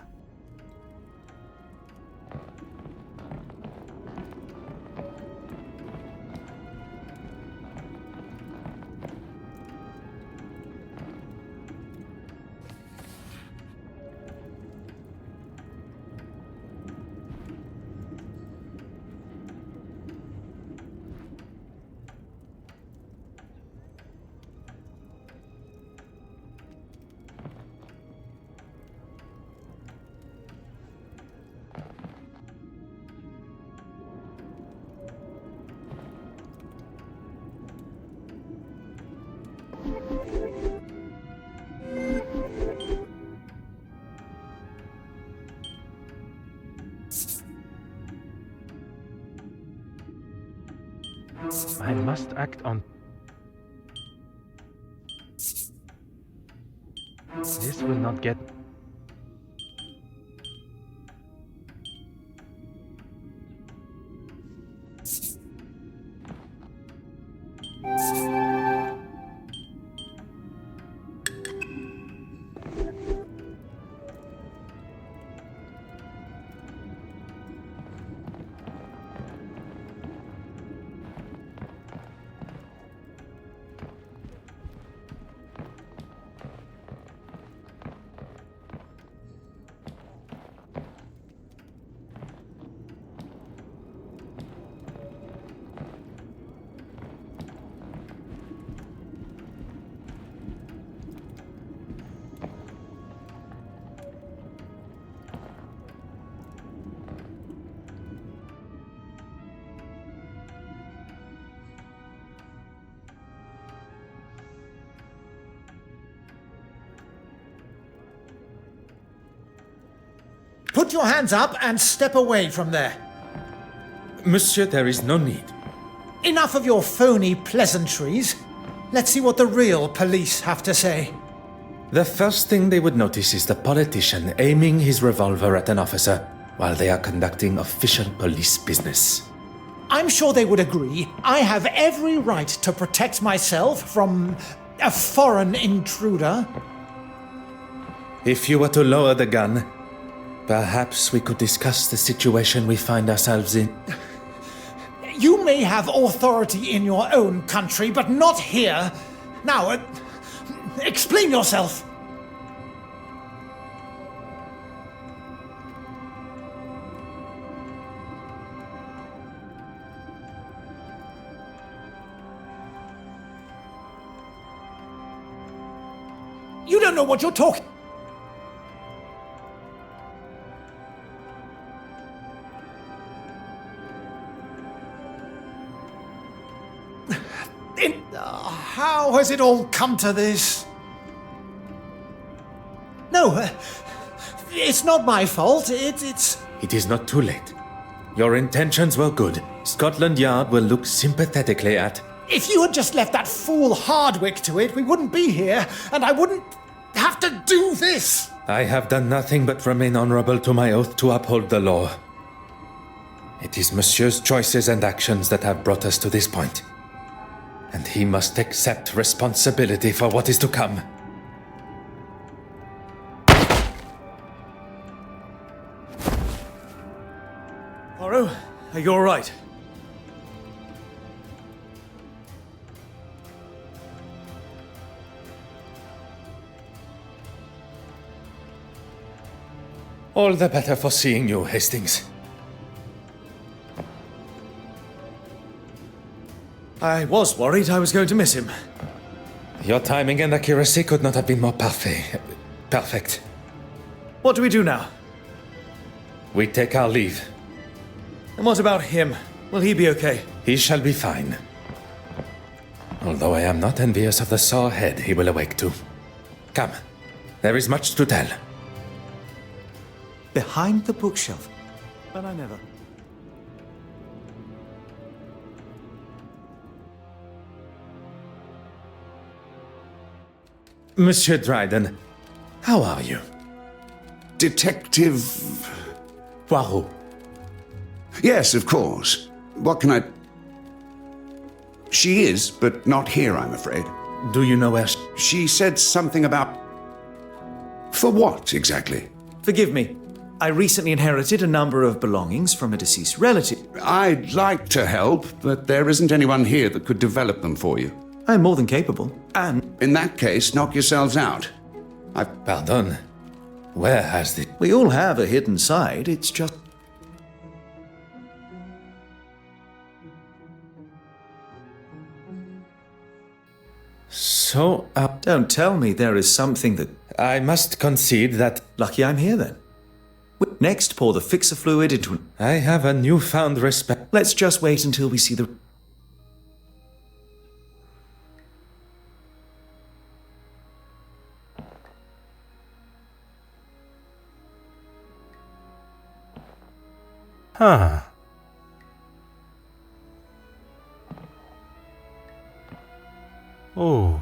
I must act on. This will not get. put your hands up and step away from there. Monsieur, there is no need. Enough of your phony pleasantries. Let's see what the real police have to say. The first thing they would notice is the politician aiming his revolver at an officer while they are conducting official police business. I'm sure they would agree I have every right to protect myself from a foreign intruder. If you were to lower the gun, perhaps we could discuss the situation we find ourselves in. You may have authority in your own country, but not here. Now, explain yourself. You don't know what you're talking. How has it all come to this? No, it's not my fault. It's... It is not too late. Your intentions were good. Scotland Yard will look sympathetically at... If you had just left that fool Hardwick to it, we wouldn't be here, and I wouldn't have to do this. I have done nothing but remain honorable to my oath to uphold the law. It is Monsieur's choices and actions that have brought us to this point. And he must accept responsibility for what is to come. Poirot, are you all right? All the better for seeing you, Hastings. I was worried I was going to miss him. Your timing and accuracy could not have been more perfect. What do we do now? We take our leave. And what about him? Will he be okay? He shall be fine. Although I am not envious of the sore head he will awake to. Come, there is much to tell. Behind the bookshelf. But I never. Monsieur Dryden, how are you? Detective... Poirot. Yes, of course. What can I... She is, but not here, I'm afraid. Do you know where She said something about... For what, exactly? Forgive me. I recently inherited a number of belongings from a deceased relative. I'd like to help, but there isn't anyone here that could develop them for you. I'm more than capable, and... In that case, knock yourselves out. Pardon? Where has the... We all have a hidden side, it's just... So, Don't tell me there is something that... I must concede that... Lucky I'm here, then. Next, pour the fixer fluid into... I have a newfound respect... Let's just wait until we see the... Huh. Oh.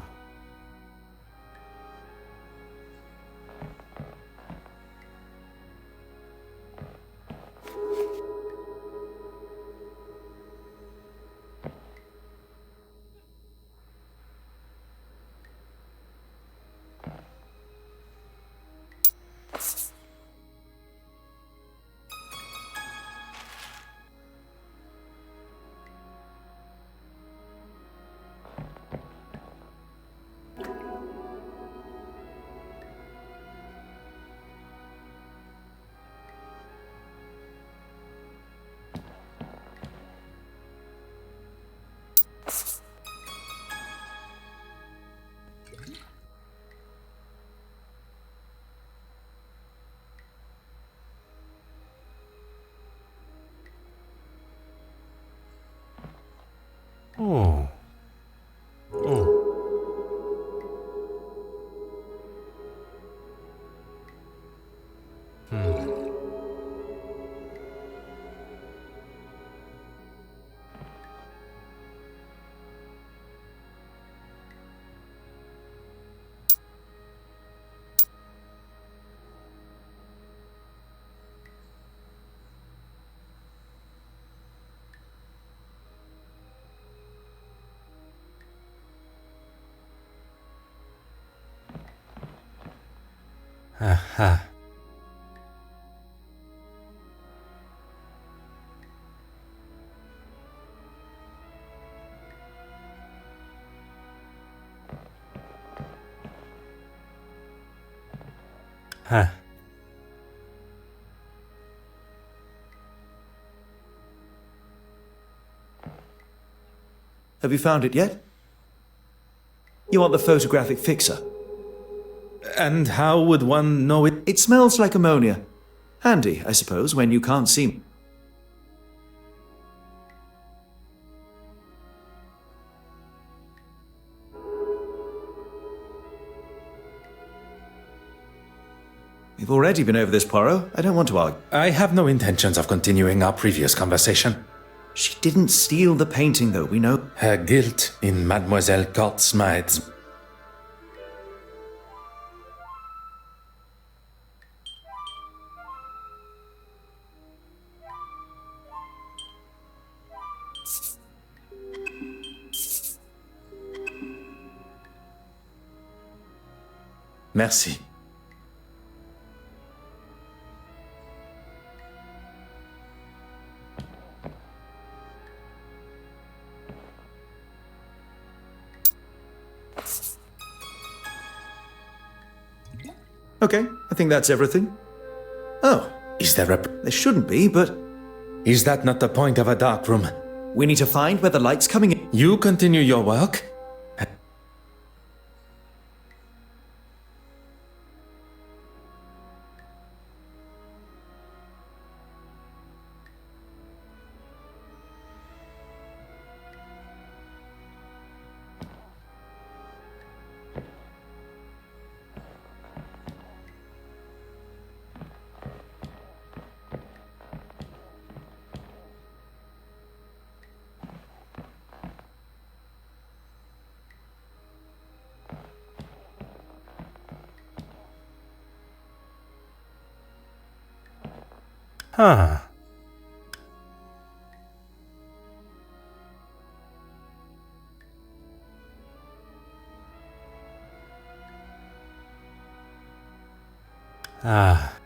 Aha. Huh. Have you found it yet? You want the photographic fixer? And how would one know it? It smells like ammonia. Handy, I suppose, when you can't see me. We've already been over this, Poirot. I don't want to argue. I have no intentions of continuing our previous conversation. She didn't steal the painting, though, we know. Her guilt in Mademoiselle Cortsmith's. Merci. Okay, I think that's everything. Oh, Is there a... there shouldn't be, but Is that not the point of a dark room? we need to find where the light's coming in. You continue your work. Huh. Ah.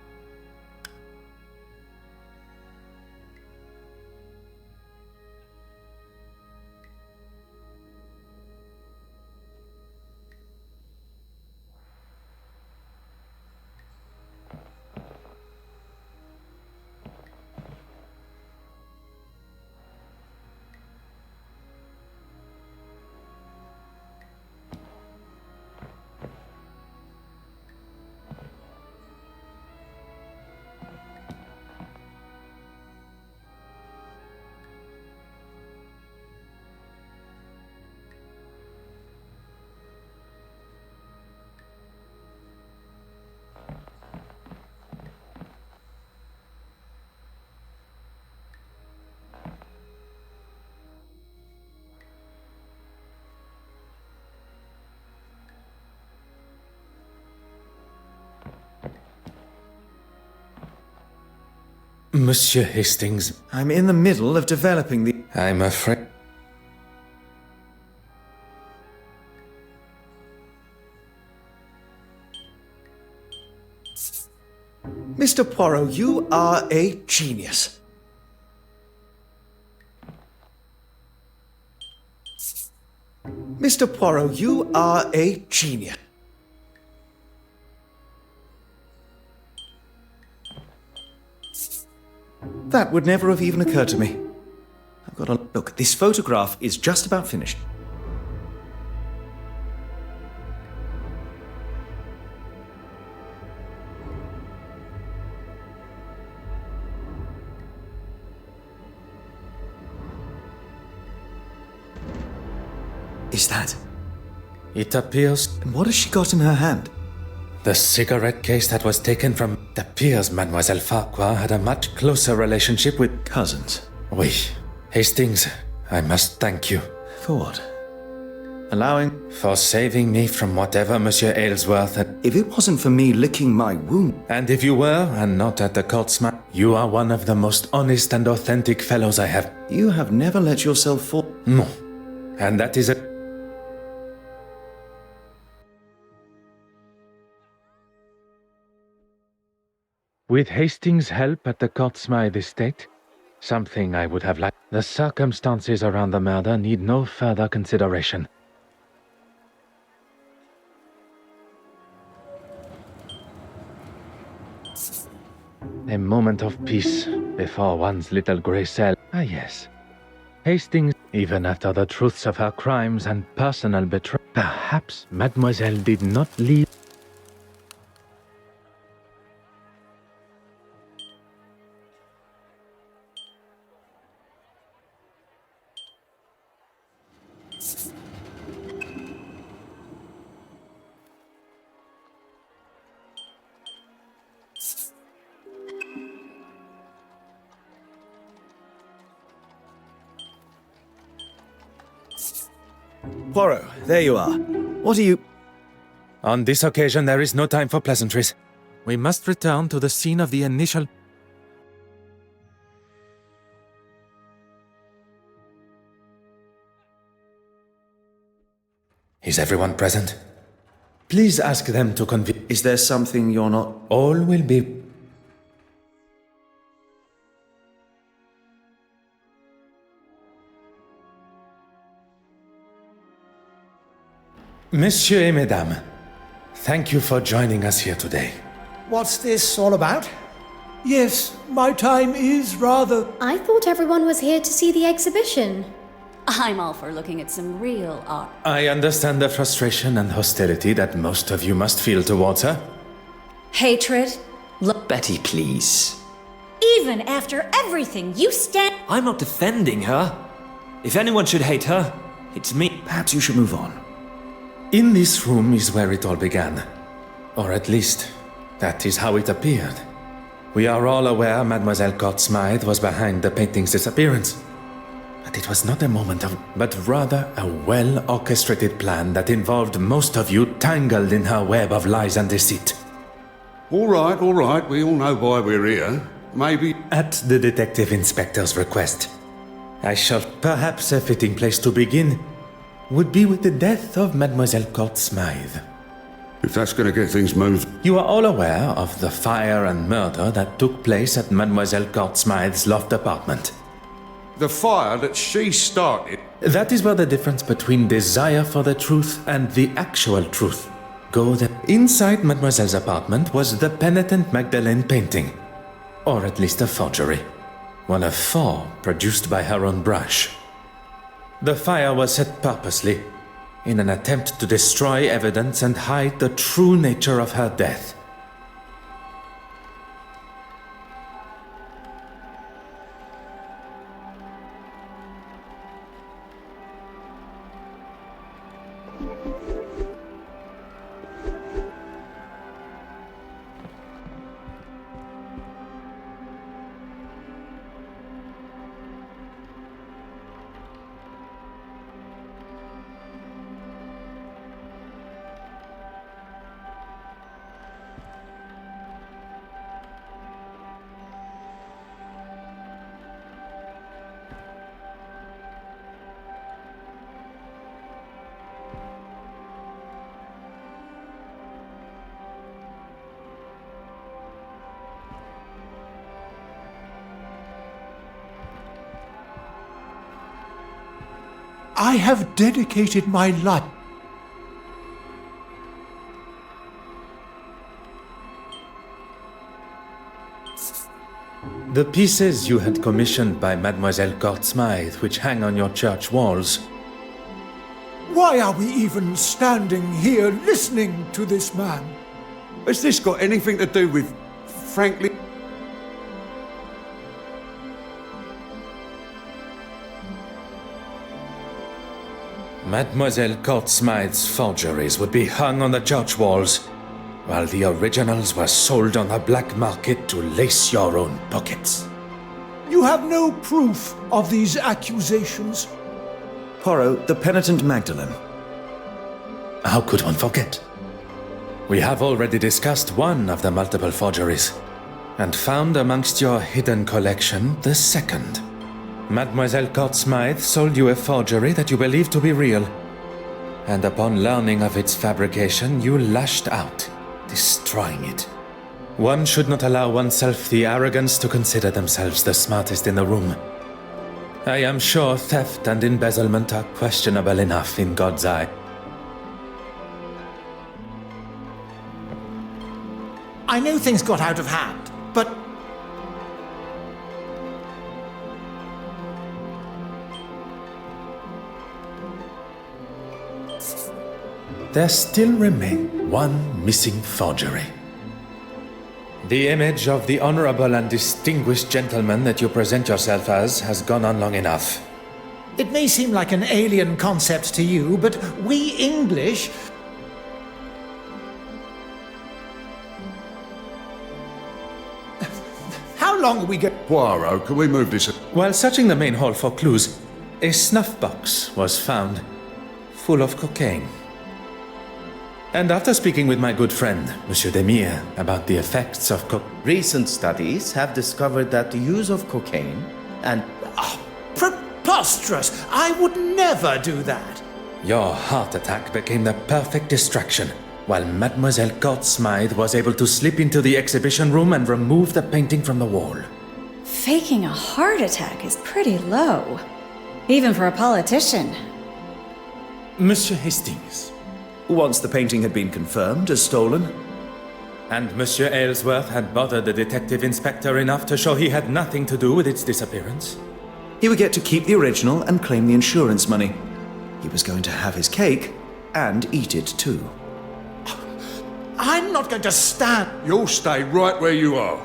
Monsieur Hastings, I'm in the middle of developing the... I'm afraid... Mr. Poirot, you are a genius. Mr. Poirot, you are a genius. That would never have even occurred to me. I've got to look. This photograph is just about finished. Is that? It appears... And what has she got in her hand? The cigarette case that was taken from... It appears Mademoiselle Farquhar had a much closer relationship with... Cousins. Oui. Hastings, I must thank you. For what? Allowing... For saving me from whatever Monsieur Aylesworth had... If it wasn't for me licking my wound... And if you were, and not at the Cortsmith, you are one of the most honest and authentic fellows I have... You have never let yourself fall... No. And that is a... With Hastings' help at the Cotsmythe estate, something I would have liked. The circumstances around the murder need no further consideration. A moment of peace before one's little grey cell. Ah, yes. Hastings, even after the truths of her crimes and personal betrayal, perhaps Mademoiselle did not leave. Poirot, there you are. What are you... On this occasion, there is no time for pleasantries. We must return to the scene of the initial... Is everyone present? Please ask them to convene. Is there something you're not... All will be... Monsieur et Mesdames, thank you for joining us here today. What's this all about? Yes, my time is rather... I thought everyone was here to see the exhibition. I'm all for looking at some real art. I understand the frustration and hostility that most of you must feel towards her. Hatred? Betty, please. Even after everything you stand... I'm not defending her. If anyone should hate her, it's me. Perhaps you should move on. In this room is where it all began. Or at least, that is how it appeared. We are all aware Mademoiselle Cotsmythe was behind the painting's disappearance. But it was not a moment of... but rather a well-orchestrated plan that involved most of you tangled in her web of lies and deceit. All right, we all know why we're here. Maybe... At the detective inspector's request, I shall... Perhaps a fitting place to begin would be with the death of Mademoiselle Cotsmythe. If that's going to get things moved... You are all aware of the fire and murder that took place at Mademoiselle Cotsmythe's loft apartment. The fire that she started... That is where the difference between desire for the truth and the actual truth go. Inside Mademoiselle's apartment was the penitent Magdalene painting. Or at least a forgery. One of 4 produced by her own brush. The fire was set purposely, in an attempt to destroy evidence and hide the true nature of her death. I have dedicated my life. The pieces you had commissioned by Mademoiselle Cotsmythe, which hang on your church walls. Why are we even standing here listening to this man? Has this got anything to do with... frankly... Mademoiselle Cotsmythe's forgeries would be hung on the church walls, while the originals were sold on the black market to lace your own pockets. You have no proof of these accusations. Poirot, the penitent Magdalene. How could one forget? We have already discussed one of the multiple forgeries, and found amongst your hidden collection the second. Mademoiselle Cotsmythe sold you a forgery that you believed to be real, and upon learning of its fabrication, you lashed out, destroying it. One should not allow oneself the arrogance to consider themselves the smartest in the room. I am sure theft and embezzlement are questionable enough in God's eye. I know things got out of hand, but there still remains one missing forgery. The image of the honorable and distinguished gentleman that you present yourself as has gone on long enough. it may seem like an alien concept to you, but we English... How long are we going? Poirot, can we move this? While searching the main hall for clues, a snuff box was found, full of cocaine. And after speaking with my good friend, Monsieur Demire, about the effects of recent studies have discovered that the use of cocaine and... preposterous! I would never do that! Your heart attack became the perfect distraction, while Mademoiselle Court Smythe was able to slip into the exhibition room and remove the painting from the wall. Faking a heart attack is pretty low. Even for a politician. Monsieur Hastings. Once the painting had been confirmed as stolen. And Monsieur Aylesworth had bothered the detective inspector enough to show he had nothing to do with its disappearance. He would get to keep the original and claim the insurance money. He was going to have his cake and eat it too. I'm not going to stand... You'll stay right where you are.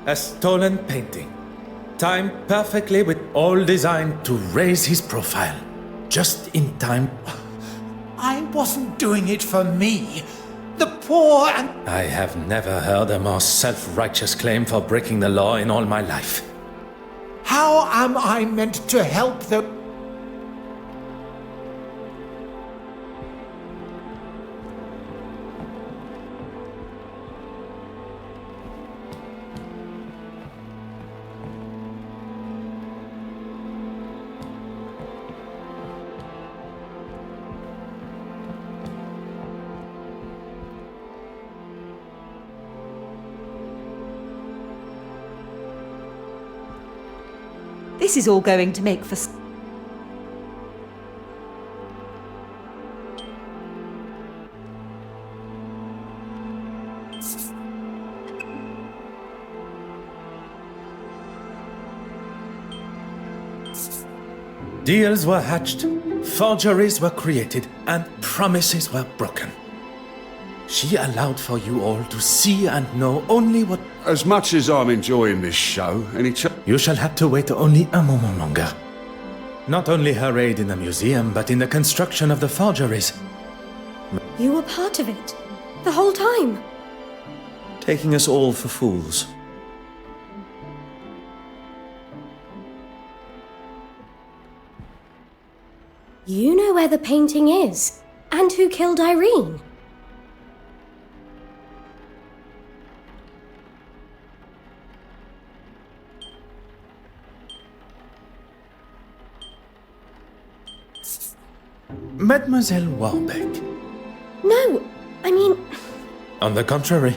A stolen painting, timed perfectly with all designed to raise his profile, just in time. I wasn't doing it for me. The poor and... I have never heard a more self-righteous claim for breaking the law in all my life. How am I meant to help the... This is all going to make for... Deals were hatched, forgeries were created, and promises were broken. She allowed for you all to see and know only what... As much as I'm enjoying this show, You shall have to wait only a moment longer. Not only her aid in the museum, but in the construction of the forgeries. You were part of it, the whole time. Taking us all for fools. You know where the painting is, and who killed Irene. Mademoiselle Warbeck. No, I mean... On the contrary,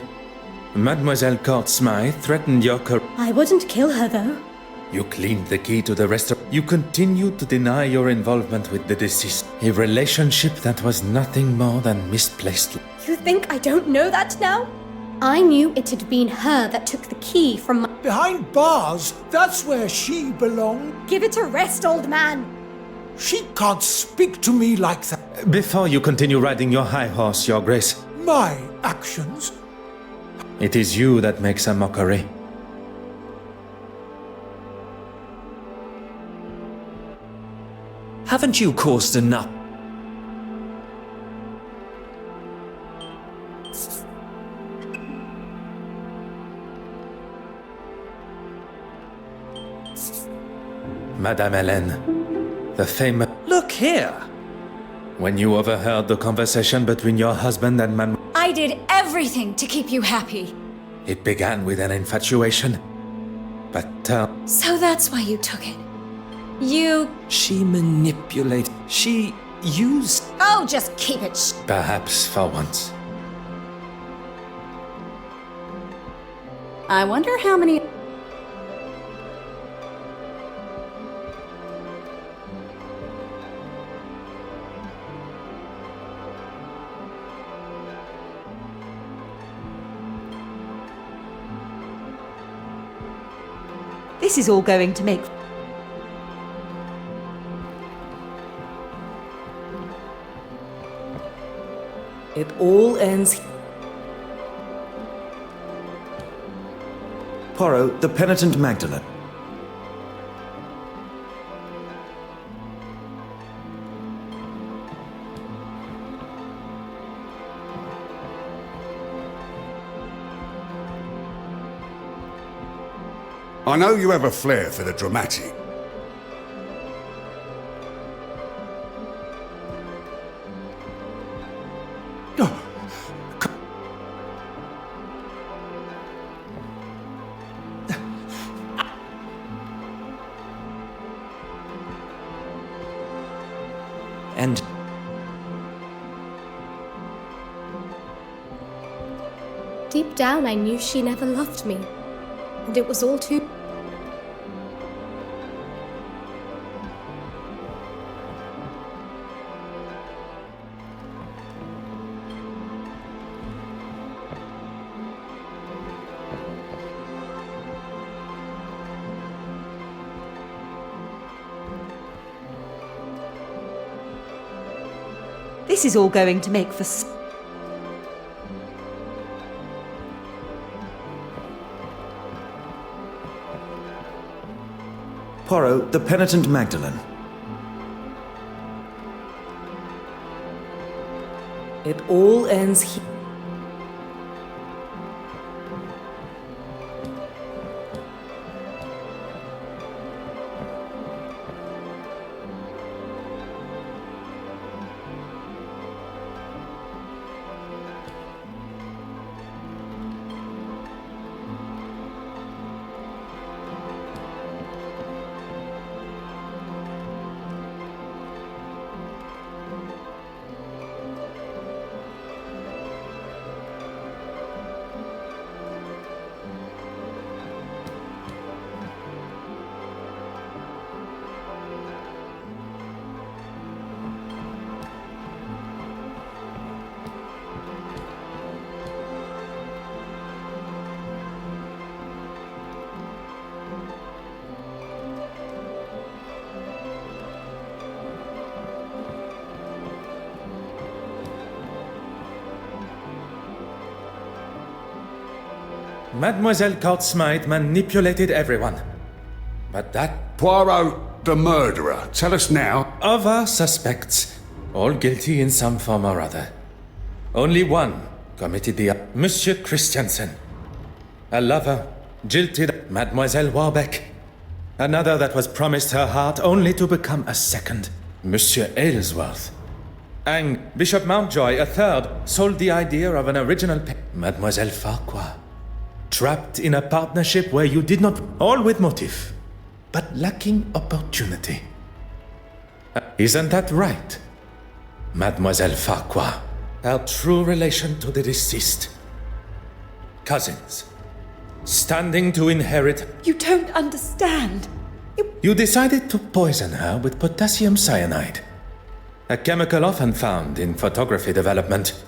Mademoiselle Court Smythe threatened your career. I wouldn't kill her, though. You cleaned the key to the restaurant. You continued to deny your involvement with the deceased. A relationship that was nothing more than misplaced. You think I don't know that now? I knew it had been her that took the key from my... Behind bars, that's where she belonged. Give it a rest, old man. She can't speak to me like that. Before you continue riding your high horse, Your Grace. My actions? It is you that makes a mockery. Haven't you caused enough? Madame Hélène, the famous... Look here! When you overheard the conversation between your husband and Mademoiselle... I did everything to keep you happy. It began with an infatuation, but So that's why you took it. You... She manipulated. She used... Oh, just keep it perhaps for once. I wonder how many. This is all going to make... It all ends. Poirot, the penitent Magdalene. I know you have a flair for the dramatic. And deep down, I knew she never loved me. And it was all too... This is all going to make for... Poirot, the penitent Magdalene. It all ends here. Mademoiselle Courtsmite manipulated everyone. But that... Poirot, the murderer. Tell us now. Of our suspects, all guilty in some form or other. Only one committed the... Monsieur Christiansen. A lover, jilted Mademoiselle Warbeck. Another that was promised her heart only to become a second. Monsieur Aylesworth. And Bishop Mountjoy, a third, sold the idea of an original... Mademoiselle Farquhar. Trapped in a partnership where you did not... All with motive, but lacking opportunity. Isn't that right, Mademoiselle Farquhar? Our true relation to the deceased. Cousins. Standing to inherit... You don't understand. You decided to poison her with potassium cyanide. A chemical often found in photography development.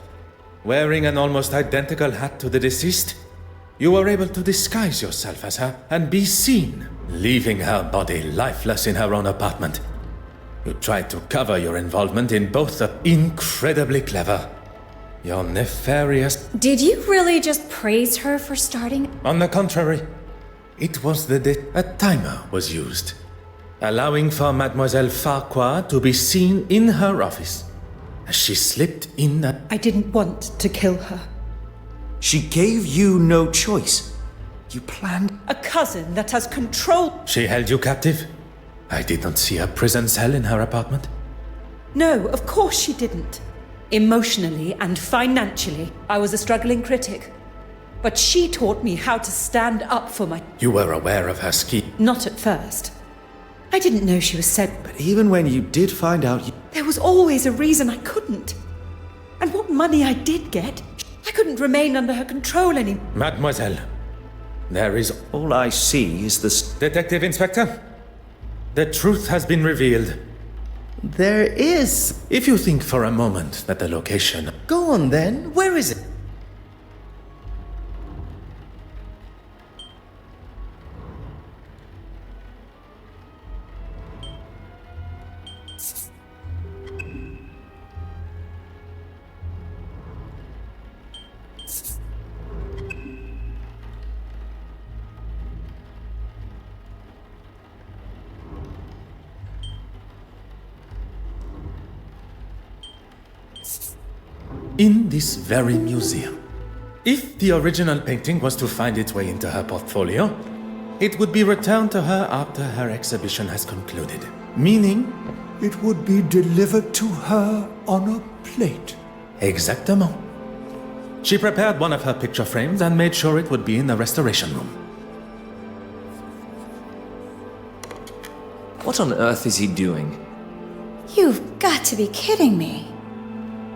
Wearing an almost identical hat to the deceased, you were able to disguise yourself as her and be seen, leaving her body lifeless in her own apartment. You tried to cover your involvement in both the... Incredibly clever. Your nefarious... Did you really just praise her for starting? On the contrary, it was a timer was used, allowing for Mademoiselle Farquhar to be seen in her office as she slipped in a... I didn't want to kill her. She gave you no choice. You planned... A cousin that has control... She held you captive? I did not see a prison cell in her apartment. No, of course she didn't. Emotionally and financially, I was a struggling critic. But she taught me how to stand up for my... You were aware of her scheme? Not at first. I didn't know she was said... But even when you did find out, There was always a reason I couldn't. And what money I did get, I couldn't remain under her control anymore. Mademoiselle, There is... All I see is this. Detective Inspector, the truth has been revealed. There is. If you think for a moment that the location... Go on then. Where is it? In this very museum. If the original painting was to find its way into her portfolio, it would be returned to her after her exhibition has concluded. Meaning... It would be delivered to her on a plate. Exactement. She prepared one of her picture frames and made sure it would be in the restoration room. What on earth is he doing? You've got to be kidding me.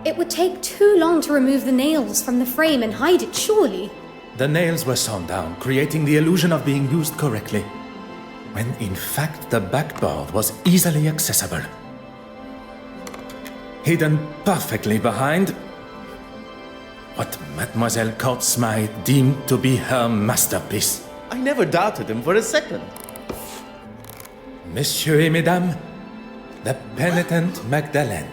It would take too long to remove the nails from the frame and hide it, surely. The nails were sawn down, creating the illusion of being used correctly, when in fact the backboard was easily accessible. Hidden perfectly behind what Mademoiselle Kortsmai deemed to be her masterpiece. I never doubted him for a second. Messieurs et Mesdames, the penitent Magdalene.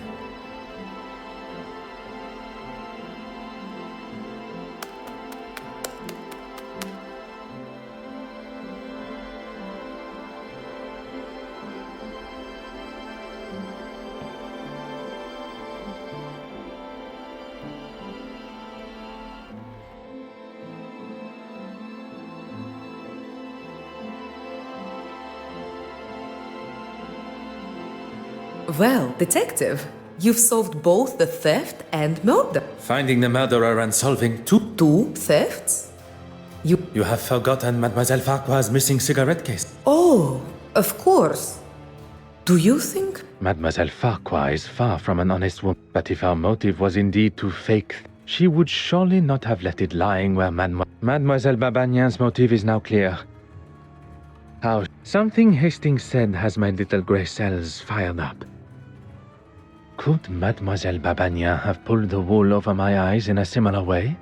Well, detective, you've solved both the theft and murder. Finding the murderer and solving two thefts? You have forgotten Mademoiselle Farquhar's missing cigarette case. Oh, of course. Do you think? Mademoiselle Farquhar is far from an honest woman, but if her motive was indeed to fake, she would surely not have left it lying where Mademoiselle Babagnin's motive is now clear. How something Hastings said has my little grey cells fired up. Could Mademoiselle Babagnin have pulled the wool over my eyes in a similar way?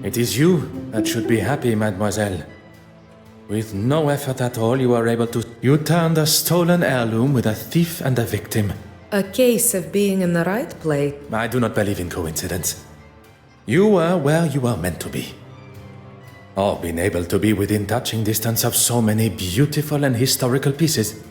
It is you that should be happy, mademoiselle. With no effort at all, you were able to... You turned a stolen heirloom with a thief and a victim. A case of being in the right place. I do not believe in coincidence. You were where you were meant to be. Or being able to be within touching distance of so many beautiful and historical pieces.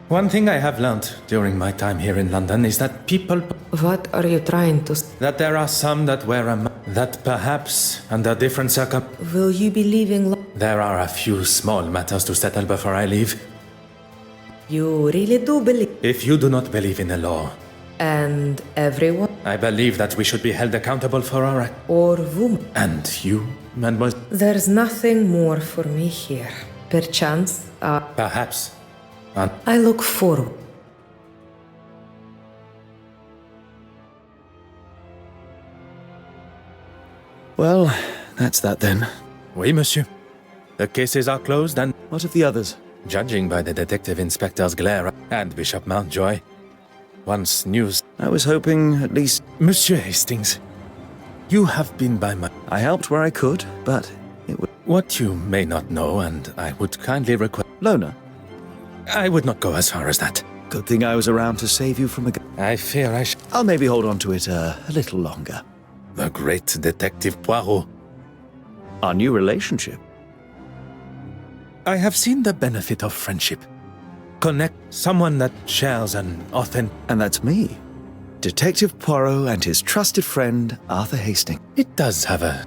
One thing I have learned during my time here in London is that people... What are you trying to... That there are some that wear a... That perhaps, under different circumstances... Will you be leaving... There are a few small matters to settle before I leave. You really do believe... If you do not believe in the law... And everyone... I believe that we should be held accountable for our act. Or woman. And you, mademoiselle... There's nothing more for me here. Perchance... Perhaps. I look forward. Well, that's that then. Oui, monsieur. The cases are closed and... What of the others? Judging by the detective inspector's glare and Bishop Mountjoy, once news... I was hoping at least... Monsieur Hastings, you have been by my... I helped where I could, but it would... What you may not know, and I would kindly request... Lona? I would not go as far as that. Good thing I was around to save you from a... I fear I should... I'll maybe hold on to it a little longer. The great Detective Poirot. Our new relationship. I have seen the benefit of friendship. Connect someone that shares an authentic... And that's me. Detective Poirot and his trusted friend, Arthur Hastings. It does have a